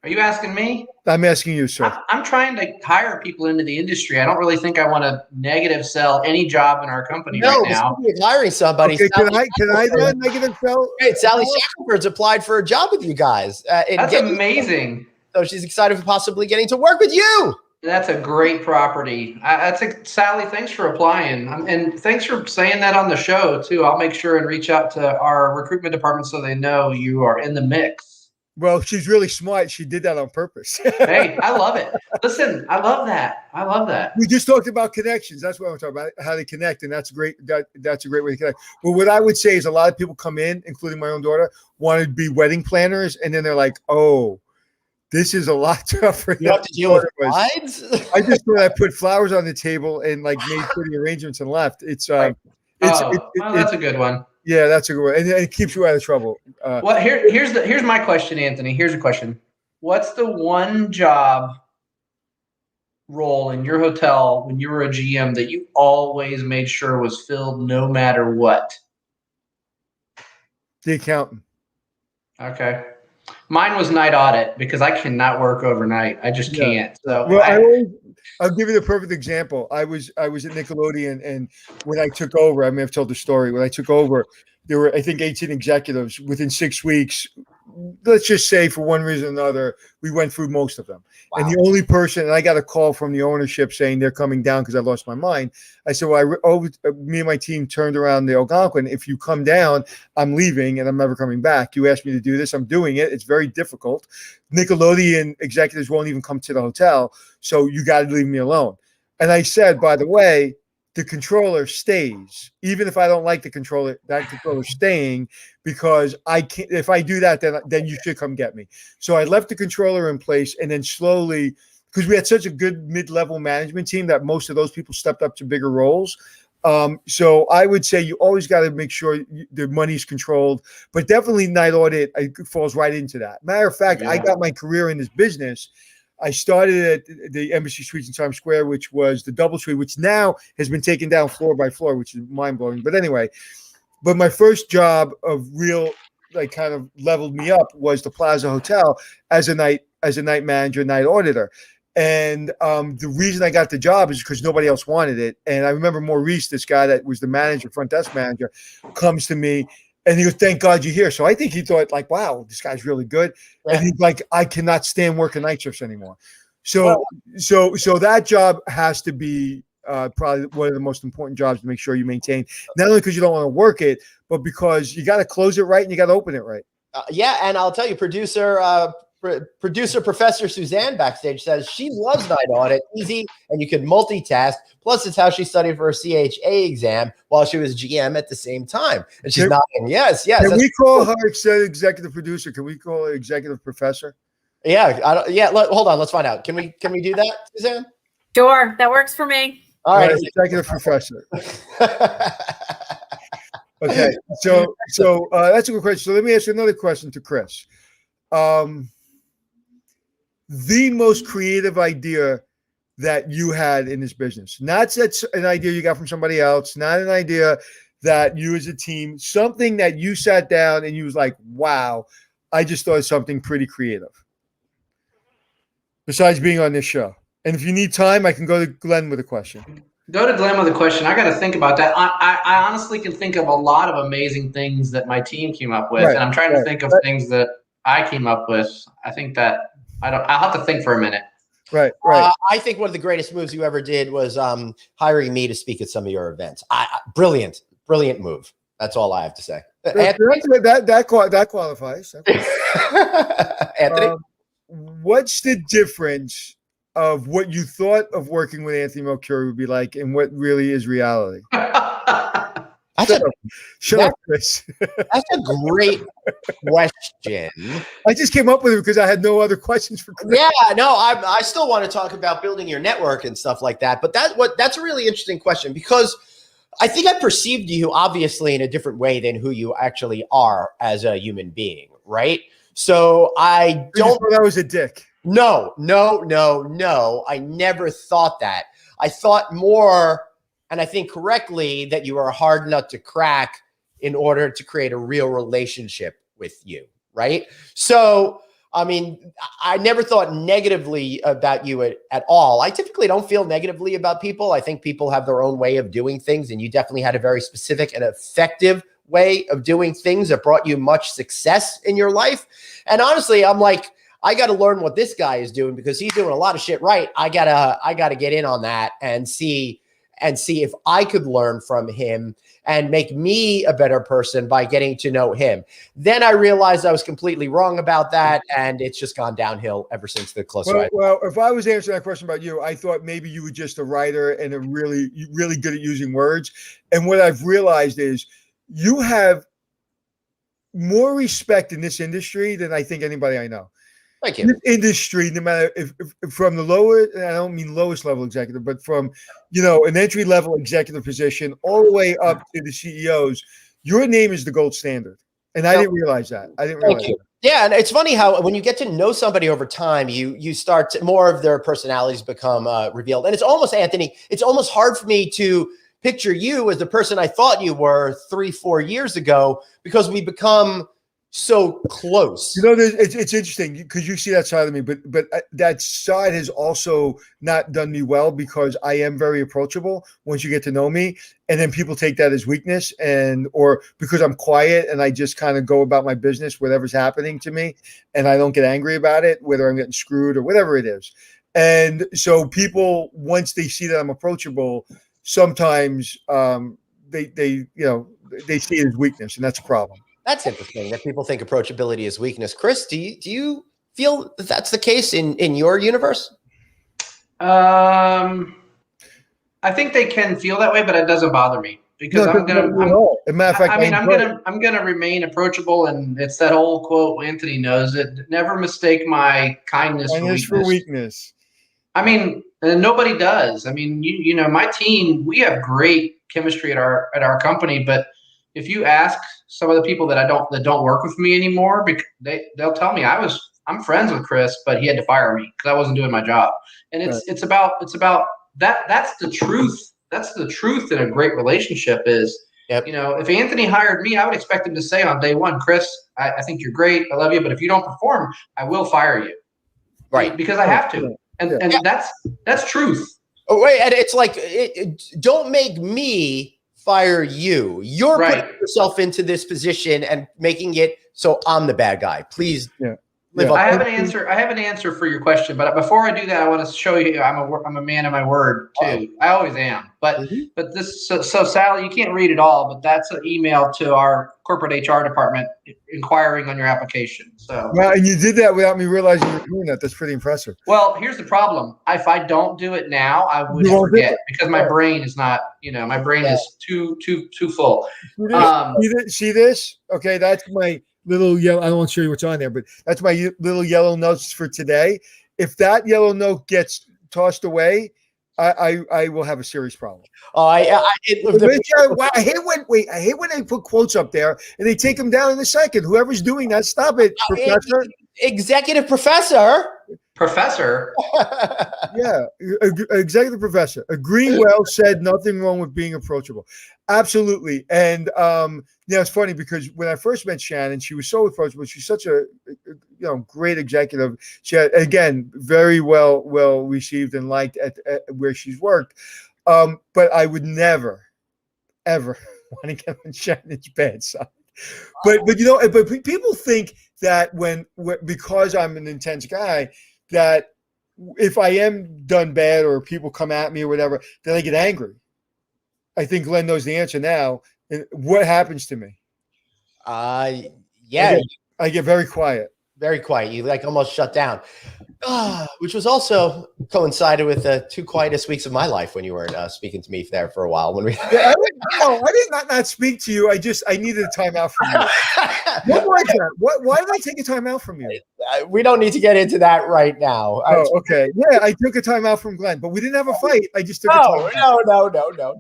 Are you asking me? I'm asking you, sir. I'm trying to hire people into the industry. I don't really think I want to negative sell any job in our company right now. No, hiring somebody. Okay, can I not negative sell? Hey, Sally Shackelford's applied for a job with you guys. That's amazing. So she's excited for possibly getting to work with you. That's a great property. Sally, thanks for applying. And thanks for saying that on the show, too. I'll make sure and reach out to our recruitment department so they know you are in the mix. Well, she's really smart. She did that on purpose. Hey, I love it. Listen, I love that. We just talked about connections. That's what I'm talking about, how they connect, and that's great. That's a great way to connect. But what I would say is a lot of people come in, including my own daughter, want to be wedding planners, and then they're like, "Oh, this is a lot tougher." You have to deal with brides? I just thought I put flowers on the table and made pretty arrangements and left. That's a good one. Yeah, that's a good one, and it keeps you out of trouble. Well, here's my question, Anthony. Here's a question: what's the one job role in your hotel when you were a GM that you always made sure was filled, no matter what? The accountant. Okay. Mine was night audit because I cannot work overnight. I just can't. So I'll give you the perfect example. I was at Nickelodeon, and when I took over, I may have told the story. When I took over, there were, I think, 18 executives. Within 6 weeks, let's just say for one reason or another, we went through most of them. Wow. And the only person, and I got a call from the ownership saying they're coming down because I lost my mind. I said, well, me and my team turned around the Algonquin. If you come down, I'm leaving and I'm never coming back. You asked me to do this. I'm doing it. It's very difficult. Nickelodeon executives won't even come to the hotel. So you got to leave me alone. And I said, by the way, the controller stays, even if I don't like the controller, that controller's staying because I can't. If I do that, then you should come get me. So I left the controller in place, and then slowly, because we had such a good mid-level management team that most of those people stepped up to bigger roles. So I would say you always got to make sure the money's controlled, but definitely night audit falls right into that. Matter of fact, I got my career in this business. I started at the Embassy Suites in Times Square, which was the double suite, which now has been taken down floor by floor, which is mind-blowing. But anyway, my first job of real, kind of leveled me up was the Plaza Hotel as a night manager, night auditor. And the reason I got the job is because nobody else wanted it. And I remember Maurice, this guy that was the manager, front desk manager, comes to me And he goes, thank God you're here. So I think he thought like, wow, this guy's really good. Yeah. And he's like, I cannot stand working night shifts anymore. So, Well- so that job has to be probably one of the most important jobs to make sure you maintain, not only because you don't want to work it, but because you got to close it right and you got to open it right. Yeah, and I'll tell you, producer Professor Suzanne backstage says she loves night audit, easy, and you can multitask. Plus, it's how she studied for her CHA exam while she was GM at the same time. And she's nodding. Yes. Can we call her executive producer? Can we call her executive professor? Yeah, hold on, let's find out. Can we do that, Suzanne? Sure, that works for me. All right, executive professor. Okay, so that's a good question. So let me ask you another question to Chris. The most creative idea that you had in this business, not that's an idea you got from somebody else, not an idea that you as a team, something that you sat down and you was like, wow, I just thought of something pretty creative. Besides being on this show. And if you need time, I can go to Glenn with a question. Go to Glenn with a question. I got to think about that. I honestly can think of a lot of amazing things that my team came up with, and I'm trying to think of things that I came up with. I think that I'll have to think for a minute. Right. I think one of the greatest moves you ever did was hiring me to speak at some of your events. Brilliant move. That's all I have to say. That qualifies. Anthony, what's the difference of what you thought of working with Anthony Melchiorri would be like and what really is reality? Shut up, Chris. That's a great question. I just came up with it because I had no other questions for Chris. Yeah, no, I still want to talk about building your network and stuff like that. But that's a really interesting question because I think I perceived you obviously in a different way than who you actually are as a human being, right? So I don't. That was a dick. No. I never thought that. I thought more, and I think correctly, that you are a hard nut to crack in order to create a real relationship with you, right? So, I mean, I never thought negatively about you at all. I typically don't feel negatively about people. I think people have their own way of doing things, and you definitely had a very specific and effective way of doing things that brought you much success in your life. And honestly, I'm like, I got to learn what this guy is doing because he's doing a lot of shit right. I gotta get in on that and see if I could learn from him and make me a better person by getting to know him. Then I realized I was completely wrong about that, and it's just gone downhill ever since the closer. Well, if I was answering that question about you, I thought maybe you were just a writer and really good at using words. And what I've realized is you have more respect in this industry than I think anybody I know. Thank you. This industry, no matter if from the lower, and I don't mean lowest level executive, but from, an entry level executive position all the way up to the CEOs, your name is the gold standard. And I didn't realize that. Yeah, and it's funny how when you get to know somebody over time, you start to, more of their personalities become revealed. And it's almost, Anthony, it's almost hard for me to picture you as the person I thought you were 3-4 years ago because we become so close. It's interesting because you see that side of me, but that side has also not done me well because I am very approachable once you get to know me, and then people take that as weakness or because I'm quiet and I just kind of go about my business, whatever's happening to me, and I don't get angry about it, whether I'm getting screwed or whatever it is. And so people, once they see that I'm approachable, sometimes they see it as weakness, and that's a problem. That's interesting that people think approachability is weakness. Chris, do you feel that that's the case in your universe? I think they can feel that way, but it doesn't bother me because I'm gonna remain approachable, and it's that old quote. Anthony knows it. Never mistake my kindness for weakness. I mean, and nobody does. I mean, my team, we have great chemistry at our company, but if you ask some of the people that don't work with me anymore, they'll tell me I'm friends with Chris, but he had to fire me because I wasn't doing my job. And it's about that. That's the truth. That's the truth in a great relationship is, if Anthony hired me, I would expect him to say on day one, Chris, I think you're great. I love you. But if you don't perform, I will fire you. Right. Because I have to. And that's truth. Oh, wait. And it's like, don't make me fire you. You're Right. putting yourself into this position and making it so I'm the bad guy. Please Yeah. live Yeah. up. I have an answer. I have an answer for your question, but before I do that, I want to show you I'm a man of my word too. I always am. But this so Sally, you can't read it all, but that's an email to our corporate HR department inquiring on your application. So Well, and you did that without me realizing you were doing that. That's pretty impressive. well, here's the problem. If I don't do it now, I would You won't do forget it. because my Right. brain is not, my brain is too full. See this? Okay, that's my little yellow. I won't show you what's on there, but that's my little yellow notes for today. If that yellow note gets tossed away, I will have a serious problem. I hate when they put quotes up there and they take them down in a second. Whoever's doing that, stop it, Professor. Executive professor. Professor. Yeah, executive professor. Greenwell said nothing wrong with being approachable. Absolutely. And it's funny because when I first met Shannon, she was so approachable. She's such a great executive. She had, again, very well received and liked at where she's worked. But I would never, ever want to get on Shannon's bad side. But people think that because I'm an intense guy, that if I am done bad or people come at me or whatever, then I get angry. I think Glenn knows the answer now. And what happens to me? Yeah. I get very quiet. Very quiet. You almost shut down. Which was also coincided with the 2 quietest weeks of my life when you weren't speaking to me there for a while. When I did not speak to you. I needed a timeout from you. What was that? Why did I take a timeout from you? We don't need to get into that right now. Okay. Yeah, I took a timeout from Glenn, but we didn't have a fight. I just took a timeout.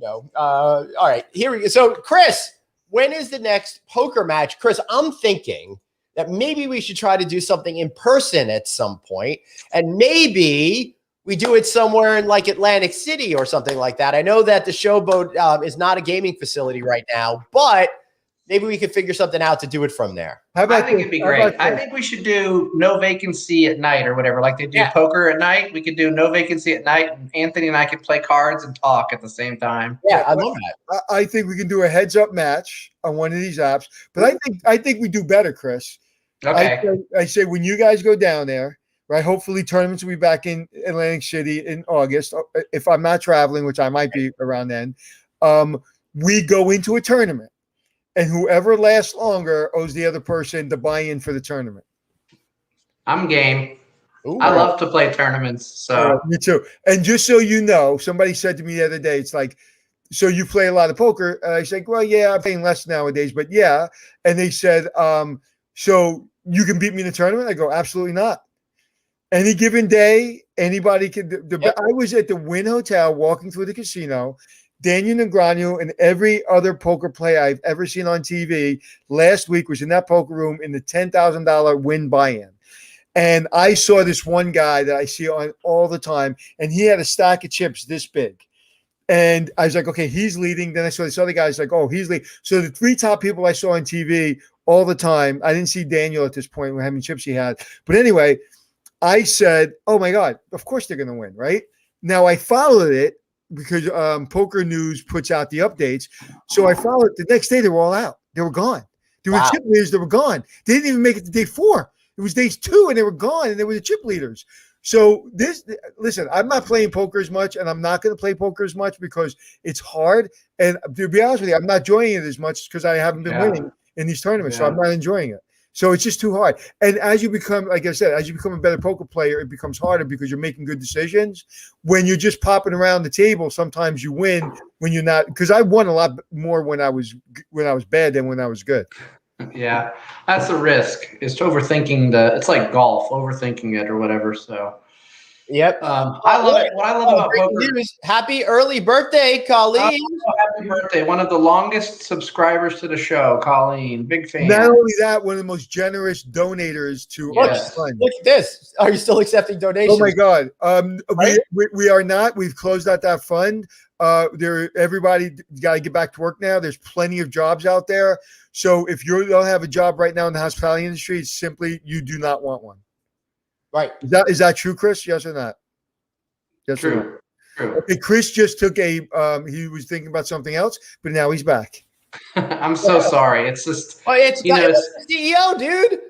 No. All right, here we go. So, Chris, when is the next poker match? Chris, I'm thinking that maybe we should try to do something in person at some point, and maybe we do it somewhere in Atlantic City or something like that. I know that the Showboat is not a gaming facility right now, but maybe we could figure something out to do it from there. I think it'd be great. I think we should do no vacancy at night or whatever. Like they do poker at night. We could do no vacancy at night, and Anthony and I could play cards and talk at the same time. Yeah, I love that. I think we can do a heads-up match on one of these apps, but I think we do better, Chris. Okay. I say when you guys go down there, right? Hopefully tournaments will be back in Atlantic City in August. If I'm not traveling, which I might be around then, we go into a tournament, and whoever lasts longer owes the other person the buy-in for the tournament. I'm game. Ooh, I love to play tournaments. So me too. And just so you know, somebody said to me the other day, it's like, so you play a lot of poker? And I said, well, yeah, I'm playing less nowadays, but yeah. And they said, so you can beat me in the tournament? I go, absolutely not. Any given day, anybody can. I was at the Wynn Hotel walking through the casino. Daniel Negreanu and every other poker player I've ever seen on TV last week was in that poker room in the $10,000 Wynn buy-in. And I saw this one guy that I see on all the time, and he had a stack of chips this big. And I was like, okay, he's leading. Then I saw this other guy. I was like, oh, he's leading. So the 3 top people I saw on TV all the time. I didn't see Daniel at this point how many chips he had. But anyway, I said, oh, my God, of course they're going to win, right? Now, I followed it because Poker News puts out the updates. So I followed it. The next day, they were all out. They were gone. There were chip leaders that were gone. They didn't even make it to day 4. It was day 2, and they were gone, and they were the chip leaders. So listen, I'm not playing poker as much, and I'm not going to play poker as much because it's hard. And to be honest with you, I'm not enjoying it as much because I haven't been winning in these tournaments. So I'm not enjoying it. So it's just too hard. And as you become, like I said, as you become a better poker player, it becomes harder because you're making good decisions. When you're just popping around the table, sometimes you win when you're not. Because I won a lot more when I was bad than when I was good. Yeah, that's the risk. Is overthinking it's like golf, overthinking it or whatever. So, yep. I love it. What I love about poker. News. Happy early birthday, Colleen! Happy birthday! One of the longest subscribers to the show, Colleen. Big fan. Not only that, one of the most generous donators to our fund. Look at this. Are you still accepting donations? Oh my God! Right? We are not. We've closed out that fund. Everybody got to get back to work now. There's plenty of jobs out there. So if you don't have a job right now in the hospitality industry, it's simply you do not want one. Right. Is that true, Chris? Yes or not? Yes True. or no? True. Okay, Chris just took he was thinking about something else, but now he's back. I'm so sorry. It's just, Well, it's it's the CEO, dude.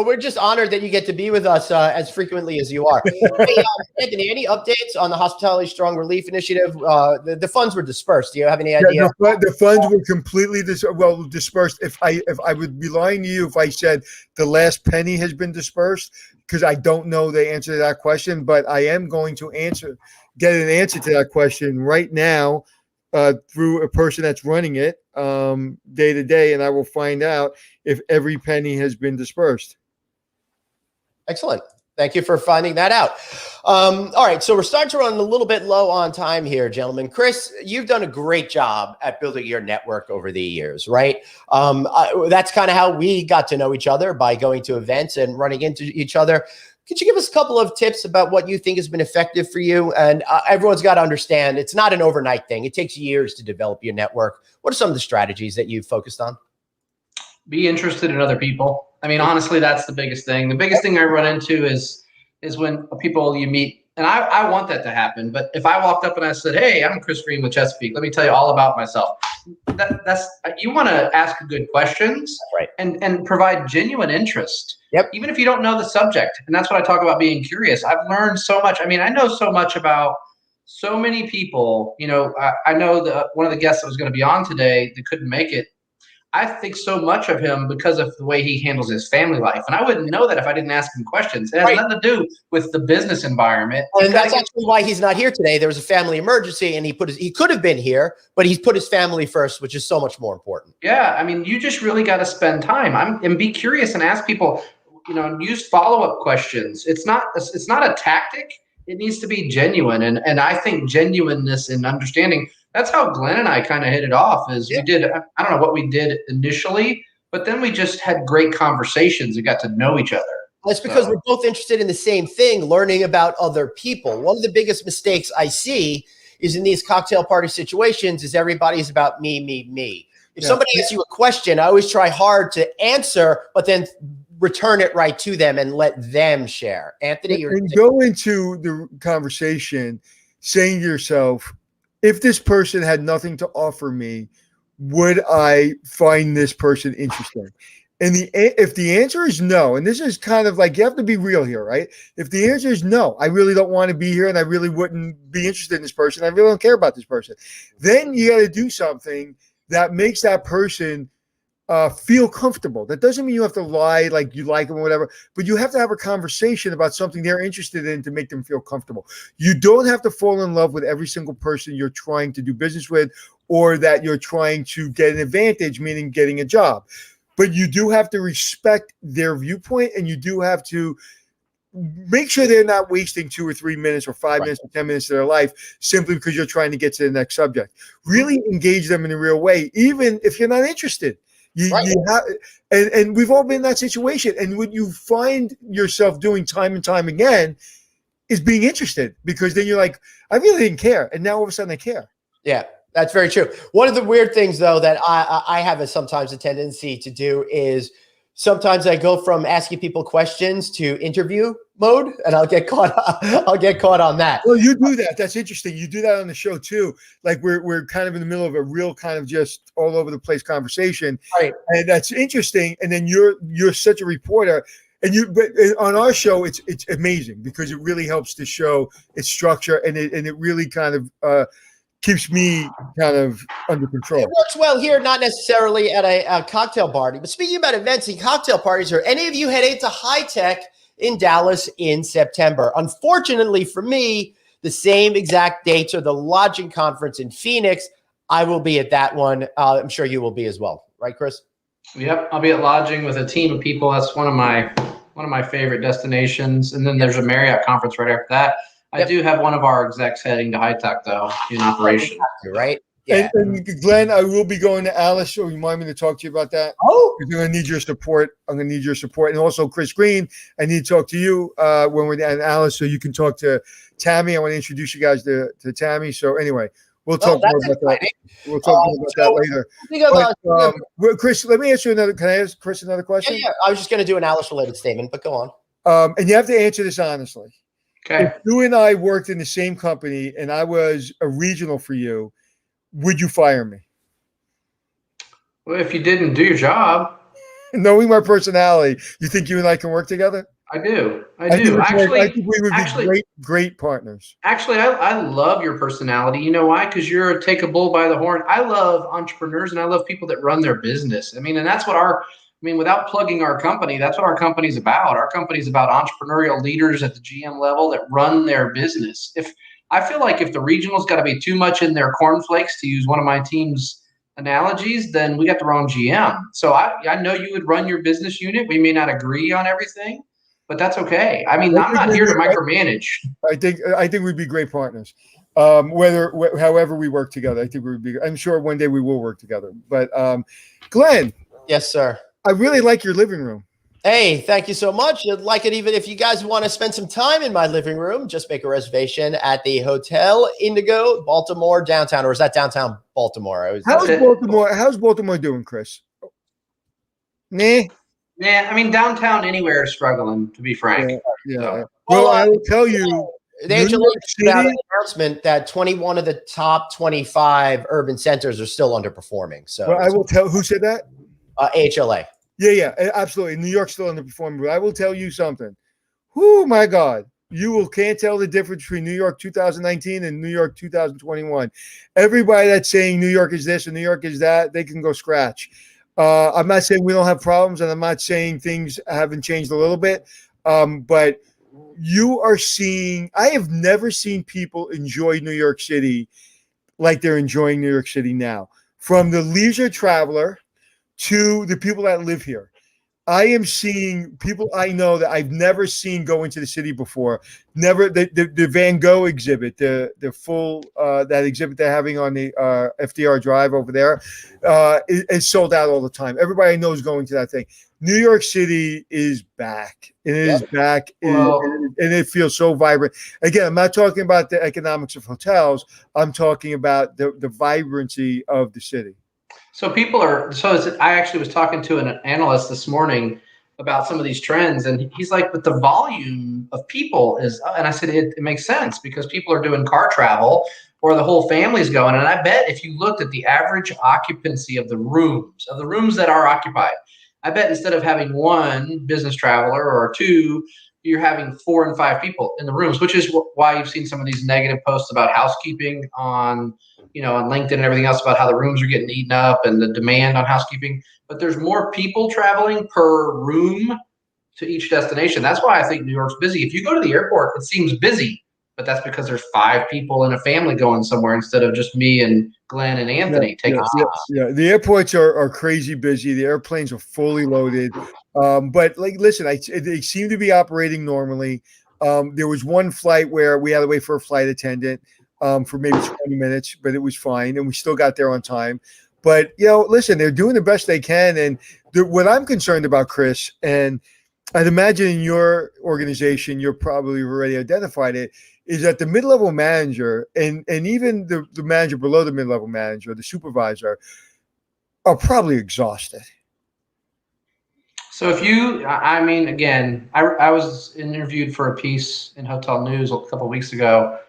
We're just honored that you get to be with us as frequently as you are. Hey, Anthony, any updates on the Hospitality Strong Relief Initiative? The funds were dispersed. Do you have any idea? The funds were completely dispersed. If I would be lying to you if I said the last penny has been dispersed, because I don't know the answer to that question, but I am going to get an answer to that question right now through a person that's running it day to day, and I will find out if every penny has been dispersed. Excellent. Thank you for finding that out. All right, so we're starting to run a little bit low on time here, gentlemen. Chris, you've done a great job at building your network over the years, right? That's kind of how we got to know each other, by going to events and running into each other. Could you give us a couple of tips about what you think has been effective for you? And everyone's got to understand it's not an overnight thing. It takes years to develop your network. What are some of the strategies that you've focused on? Be interested in other people. I mean, honestly, that's the biggest thing. The biggest thing I run into is when people you meet, and I want that to happen. But if I walked up and I said, "Hey, I'm Chris Green with Chesapeake. Let me tell you all about myself." That's you want to ask good questions, right, and provide genuine interest. Yep. Even if you don't know the subject, and that's what I talk about, being curious. I've learned so much. I mean, I know so much about so many people. I know that one of the guests that was going to be on today that couldn't make it. I think so much of him because of the way he handles his family life. And I wouldn't know that if I didn't ask him questions. It has nothing to do with the business environment. And that's actually why he's not here today. There was a family emergency, and he could have been here, but he's put his family first, which is so much more important. Yeah. I mean, you just really got to spend time and be curious and ask people, use follow-up questions. It's not a tactic. It needs to be genuine. And I think genuineness and understanding, that's how Glenn and I kind of hit it off. We did, I don't know what we did initially, but then we just had great conversations and got to know each other. That's because we're both interested in the same thing, learning about other people. One of the biggest mistakes I see is in these cocktail party situations is everybody's about me, me, me. If somebody asks you a question, I always try hard to answer, but then return it right to them and let them share. Anthony, go into the conversation saying to yourself, if this person had nothing to offer me, would I find this person interesting? And if the answer is no, and this is kind of like, you have to be real here, right? If the answer is no, I really don't want to be here and I really wouldn't be interested in this person, I really don't care about this person, then you got to do something that makes that person feel comfortable. That doesn't mean you have to lie like you like them or whatever, but you have to have a conversation about something they're interested in to make them feel comfortable. You don't have to fall in love with every single person you're trying to do business with or that you're trying to get an advantage, meaning getting a job. But you do have to respect their viewpoint, and you do have to make sure they're not wasting 2 or 3 minutes or 5 minutes or 10 minutes of their life simply because you're trying to get to the next subject. Really engage them in a real way, even if you're not interested. You have, and we've all been in that situation. And what you find yourself doing time and time again is being interested, because then you're like, I really didn't care. And now all of a sudden I care. Yeah, that's very true. One of the weird things, though, that I have sometimes a tendency to do is sometimes I go from asking people questions to interview mode, and I'll get caught on that. Well, you do that. That's interesting. You do that on the show too. Like we're kind of in the middle of a real kind of just all over the place conversation. Right. And that's interesting. And then you're such a reporter. But on our show, it's amazing because it really helps the show, its structure, and it really kind of keeps me kind of under control. It works well here, not necessarily at a cocktail party. But speaking about events and cocktail parties, are any of you heading to High Tech in Dallas in September? Unfortunately for me, the same exact dates are the Lodging Conference in Phoenix. I will be at that one. I'm sure you will be as well. Right, Chris? Yep. I'll be at Lodging with a team of people. That's one of my favorite destinations. And then there's a Marriott conference right after that. I do have one of our execs heading to High Tech, though, in operation. Right? Yeah. And Glenn, I will be going to Alice. So you mind me to talk to you about that? Oh, you're going to need your support. I'm going to need your support. And also Chris Green, I need to talk to you when we're at Alice so you can talk to Tammy. I want to introduce you guys to Tammy. So anyway, we'll talk more about that. We'll talk more about that later. But, Chris, let me ask you another. Can I ask Chris another question? Yeah. I was just going to do an Alice related statement, but go on. And you have to answer this honestly. Okay. If you and I worked in the same company and I was a regional for you, would you fire me? Well, if you didn't do your job, Knowing my personality, you think you and I can work together? I do. I I think, do. I think we would be great partners. Actually, I love your personality. You know why? Because you're a take a bull by the horn. I love entrepreneurs and I love people that run their business. I mean, and that's what without plugging our company, that's what our company's about. Our company's about entrepreneurial leaders at the GM level that run their business. If I feel like if the regional's got to be too much in their cornflakes, to use one of my team's analogies, then we got the wrong GM. So I know you would run your business unit. We may not agree on everything, but that's okay. I mean, I'm not here to micromanage. I think we'd be great partners. However we work together, I think we would be. I'm sure one day we will work together. But Glenn, Yes, sir. I really like your living room. Hey, thank you so much. You'd like it even if you guys want to spend some time in my living room, just make a reservation at the Hotel Indigo, Baltimore, downtown. Or is that downtown Baltimore? How's Baltimore doing, Chris? Nah. Yeah, I mean, downtown anywhere is struggling, to be frank. Yeah. So. Well, I will tell you, They actually put out an announcement that 21 of the top 25 urban centers are still underperforming. So, well, I will tell. Who said that? AHLA. Yeah, absolutely. New York's still underperforming, but I will tell you something. Oh my God, can't tell the difference between New York 2019 and New York 2021. Everybody that's saying New York is this and New York is that, they can go scratch. I'm not saying we don't have problems, and I'm not saying things haven't changed a little bit, but you are seeing. I have never seen people enjoy New York City like they're enjoying New York City now. From the leisure traveler to the people that live here. I am seeing people I know that I've never seen go into the city before. Never the Van Gogh exhibit, the full that exhibit they're having on the FDR Drive over there is sold out all the time. Everybody knows going to that thing. New York City is back. It is back, and it feels so vibrant. Again, I'm not talking about the economics of hotels. I'm talking about the vibrancy of the city. So I actually was talking to an analyst this morning about some of these trends, and he's like, but the volume of people is, and I said, it makes sense because people are doing car travel or the whole family's going. And I bet if you looked at the average occupancy of the rooms that are occupied, I bet instead of having one business traveler or two, you're having 4 and 5 people in the rooms, which is why you've seen some of these negative posts about housekeeping on LinkedIn and everything else about how the rooms are getting eaten up and the demand on housekeeping. But there's more people traveling per room to each destination. That's why I think New York's busy. If you go to the airport, it seems busy, but that's because there's 5 people in a family going somewhere instead of just me and Glenn and Anthony taking seats. Yeah, the airports are crazy busy. The airplanes are fully loaded. But listen, they seem to be operating normally. There was one flight where we had to wait for a flight attendant for maybe 20 minutes, but it was fine, and we still got there on time. But, listen, they're doing the best they can. And what I'm concerned about, Chris, and I'd imagine in your organization, you're probably already identified it, is that the mid-level manager and even the manager below the mid-level manager, the supervisor, are probably exhausted. So again, I was interviewed for a piece in Hotel News a couple of weeks ago,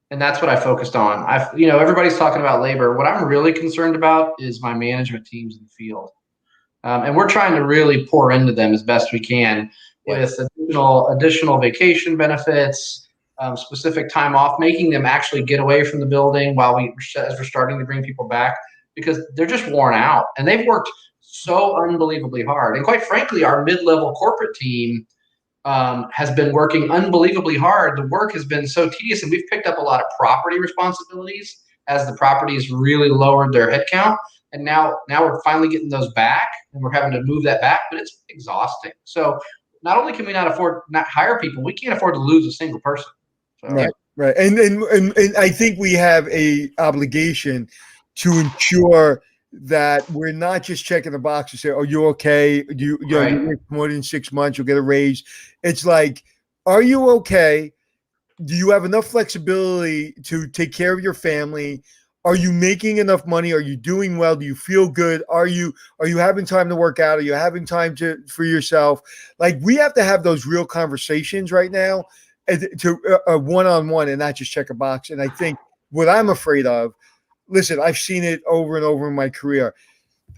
and that's what I focused on. Everybody's talking about labor. What I'm really concerned about is my management teams in the field. And we're trying to really pour into them as best we can with additional vacation benefits, specific time off, making them actually get away from the building as we're starting to bring people back, because they're just worn out and they've worked so unbelievably hard. And quite frankly, our mid-level corporate team has been working unbelievably hard. The work has been so tedious, and we've picked up a lot of property responsibilities as the properties really lowered their headcount. And now we're finally getting those back, and we're having to move that back, but it's exhausting. So not only can we not hire people, we can't afford to lose a single person. So. Right. And I think we have a obligation to ensure that we're not just checking the box and say, "Oh, you okay? You get promoted in 6 months, you'll get a raise." It's like, are you okay? Do you have enough flexibility to take care of your family? Are you making enough money? Are you doing well? Do you feel good? Are you having time to work out? Are you having time for yourself? Like, we have to have those real conversations right now. to a one-on-one and not just check a box. And I think what I'm afraid of, listen, I've seen it over and over in my career.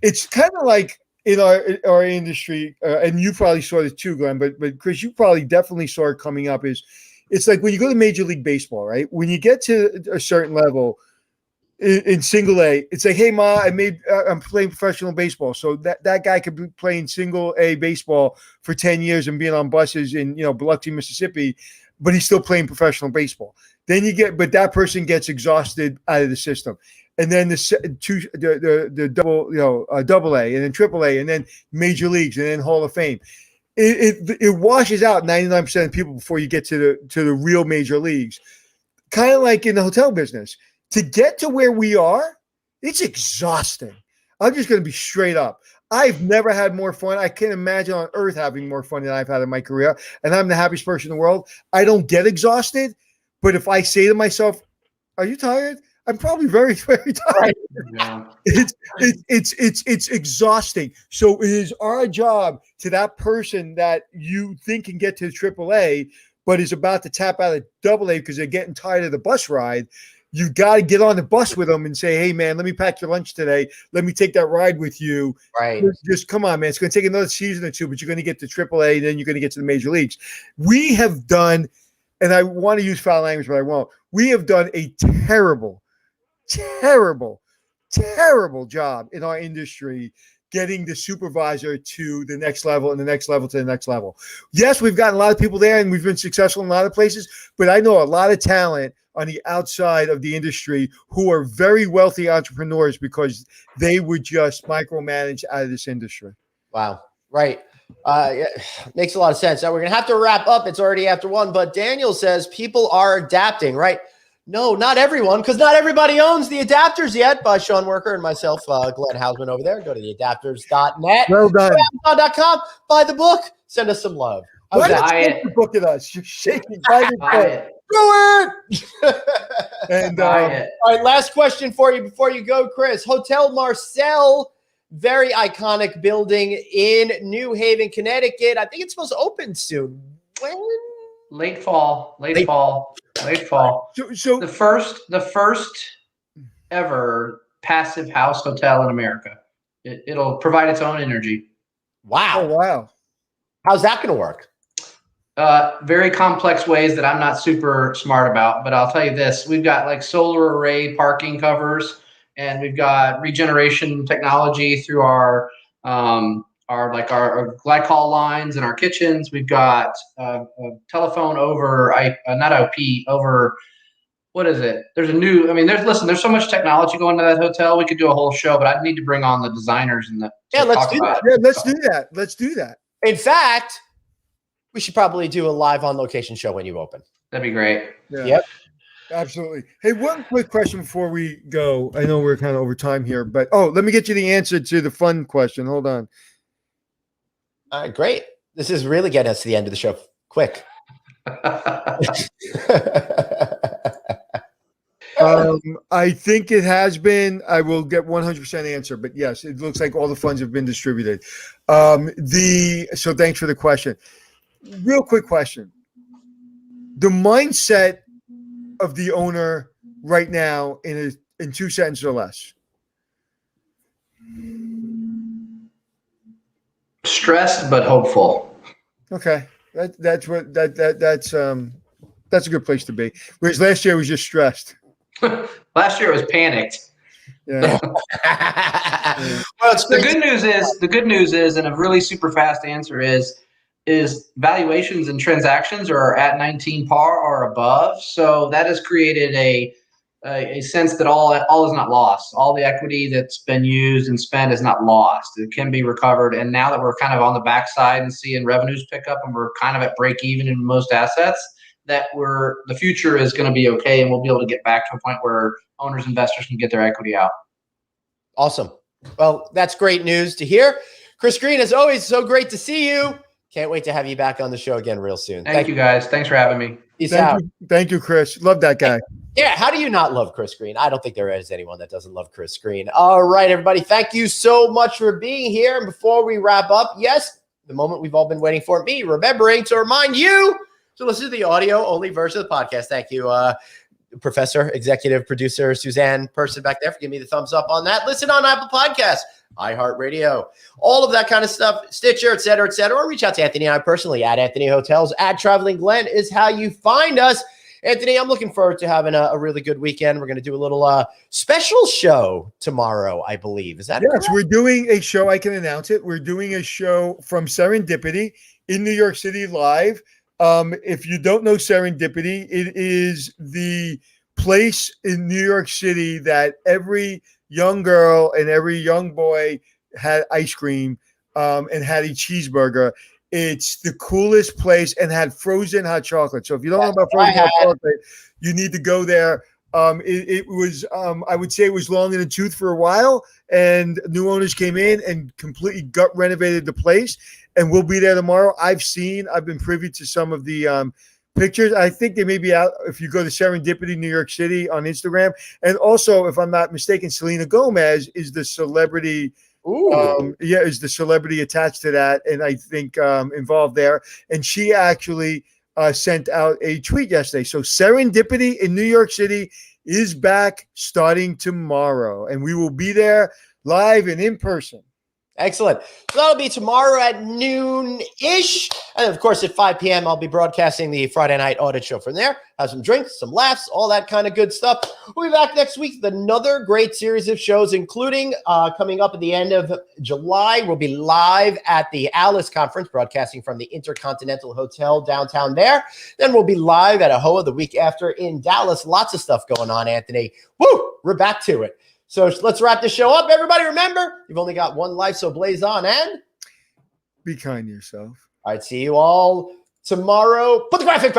It's kind of like in our industry, and you probably saw this too, Glenn, but Chris, you probably definitely saw it coming up. It's like when you go to Major League Baseball, right? When you get to a certain level in single A, it's like, hey, Ma, I'm playing professional baseball. So that guy could be playing single A baseball for 10 years and being on buses in, Biloxi, Mississippi, but he's still playing professional baseball. Then but that person gets exhausted out of the system. And then the double A, and then triple A, and then major leagues, and then Hall of Fame. It washes out 99% of people before you get to the real major leagues. Kind of like in the hotel business. To get to where we are, it's exhausting. I'm just going to be straight up. I've never had more fun. I can't imagine on earth having more fun than I've had in my career. And I'm the happiest person in the world. I don't get exhausted. But if I say to myself, are you tired? I'm probably very, very tired. Yeah. It's exhausting. So it is our job to that person that you think can get to AAA, but is about to tap out of AA because they're getting tired of the bus ride. You got to get on the bus with them and say, hey, man, let me pack your lunch today. Let me take that ride with you. Right. Just come on, man. It's going to take another season or two, but you're going to get to AAA, then you're going to get to the major leagues. We have done, and I want to use foul language, but I won't. We have done a terrible job in our industry getting the supervisor to the next level and the next level to the next level. Yes, we've gotten a lot of people there and we've been successful in a lot of places, but I know a lot of talent on the outside of the industry who are very wealthy entrepreneurs because they would just micromanage out of this industry. Wow. Right. Yeah, makes a lot of sense. Now we're going to have to wrap up. It's already after 1, but Daniel says people are adapting, right? No, not everyone, because not everybody owns the adapters yet. By Sean Worker and myself, Glenn Hausman over there. Go to theadapters.net. Well done. Amazon.com. Buy the book. Send us some love. Why Buy did you book at us? You're shaking. Buy the Buy book. it. Do it. And Buy it. All right, last question for you before you go, Chris. Hotel Marcel, very iconic building in New Haven, Connecticut. I think it's supposed to open soon. When? Late fall. So The first ever passive house hotel in America. It'll provide its own energy. Wow. oh wow. How's that going to work? Very complex ways that I'm not super smart about, but I'll tell you this: we've got like solar array parking covers, and we've got regeneration technology through our glycol lines in our kitchens. We've got a telephone over not IP over. What is it? There's so much technology going to that hotel. We could do a whole show, but I need to bring on the designers and Let's do that. Yeah, let's do that. In fact, we should probably do a live on location show when you open. That'd be great. Yeah. Yep. Absolutely. Hey, one quick question before we go. I know we're kind of over time here, but let me get you the answer to the fun question. Hold on. All right, great. This is really getting us to the end of the show quick. I think it has been. I will get 100% answer, but yes, it looks like all the funds have been distributed. So thanks for the question. Real quick question. The mindset of the owner right now in 2 sentences or less. Stressed but hopeful. Okay. That's a good place to be. Whereas last year was just stressed. Last year it was panicked. Yeah. Well, it's The good news is, and a really super fast answer is valuations and transactions are at 19 par or above. So that has created a sense that all is not lost. All the equity that's been used and spent is not lost. It can be recovered. And now that we're kind of on the backside and seeing revenues pick up and we're kind of at break even in most assets, that the future is going to be okay, and we'll be able to get back to a point where owners, investors can get their equity out. Awesome. Well, that's great news to hear. Chris Green, as always, so great to see you. Can't wait to have you back on the show again real soon. Thank you guys. Thanks for having me. Peace out. Thank you, Chris. Love that guy. Yeah, how do you not love Chris Green? I don't think there is anyone that doesn't love Chris Green. All right, everybody. Thank you so much for being here. And before we wrap up, yes, the moment we've all been waiting for, me remembering to remind you, So listen to the audio only version of the podcast. Thank you, Professor, Executive Producer Suzanne Person back there for giving me the thumbs up on that. Listen on Apple Podcasts, iHeartRadio, all of that kind of stuff, Stitcher, et cetera, or reach out to Anthony and I personally at Anthony Hotels, at Traveling Glenn is how you find us. Anthony, I'm looking forward to having a really good weekend. We're going to do a little special show tomorrow, I believe. Is that correct? We're doing a show. I can announce it. We're doing a show from Serendipity in New York City live. If you don't know Serendipity, it is the place in New York City that every young girl and every young boy had ice cream and had a cheeseburger. It's the coolest place and had frozen hot chocolate. So if you don't know about frozen hot chocolate, you need to go there. It was, I would say it was long in the tooth for a while, and new owners came in and completely gut renovated the place, and we'll be there tomorrow. I've been privy to some of the pictures. I think they may be out if you go to Serendipity New York City on Instagram. And also, if I'm not mistaken, Selena Gomez is the celebrity. Is the celebrity attached to that, and I think involved there. And she actually sent out a tweet yesterday. So Serendipity in New York City is back starting tomorrow, and we will be there live and in person. Excellent. So that'll be tomorrow at noon-ish. And, of course, at 5 p.m., I'll be broadcasting the Friday night audit show from there. Have some drinks, some laughs, all that kind of good stuff. We'll be back next week with another great series of shows, including coming up at the end of July. We'll be live at the Alice Conference, broadcasting from the Intercontinental Hotel downtown there. Then we'll be live at AHOA the week after in Dallas. Lots of stuff going on, Anthony. Woo! We're back to it. So let's wrap the show up. Everybody, remember, you've only got one life, so blaze on and be kind to yourself. All right, see you all tomorrow. Put the graphic back.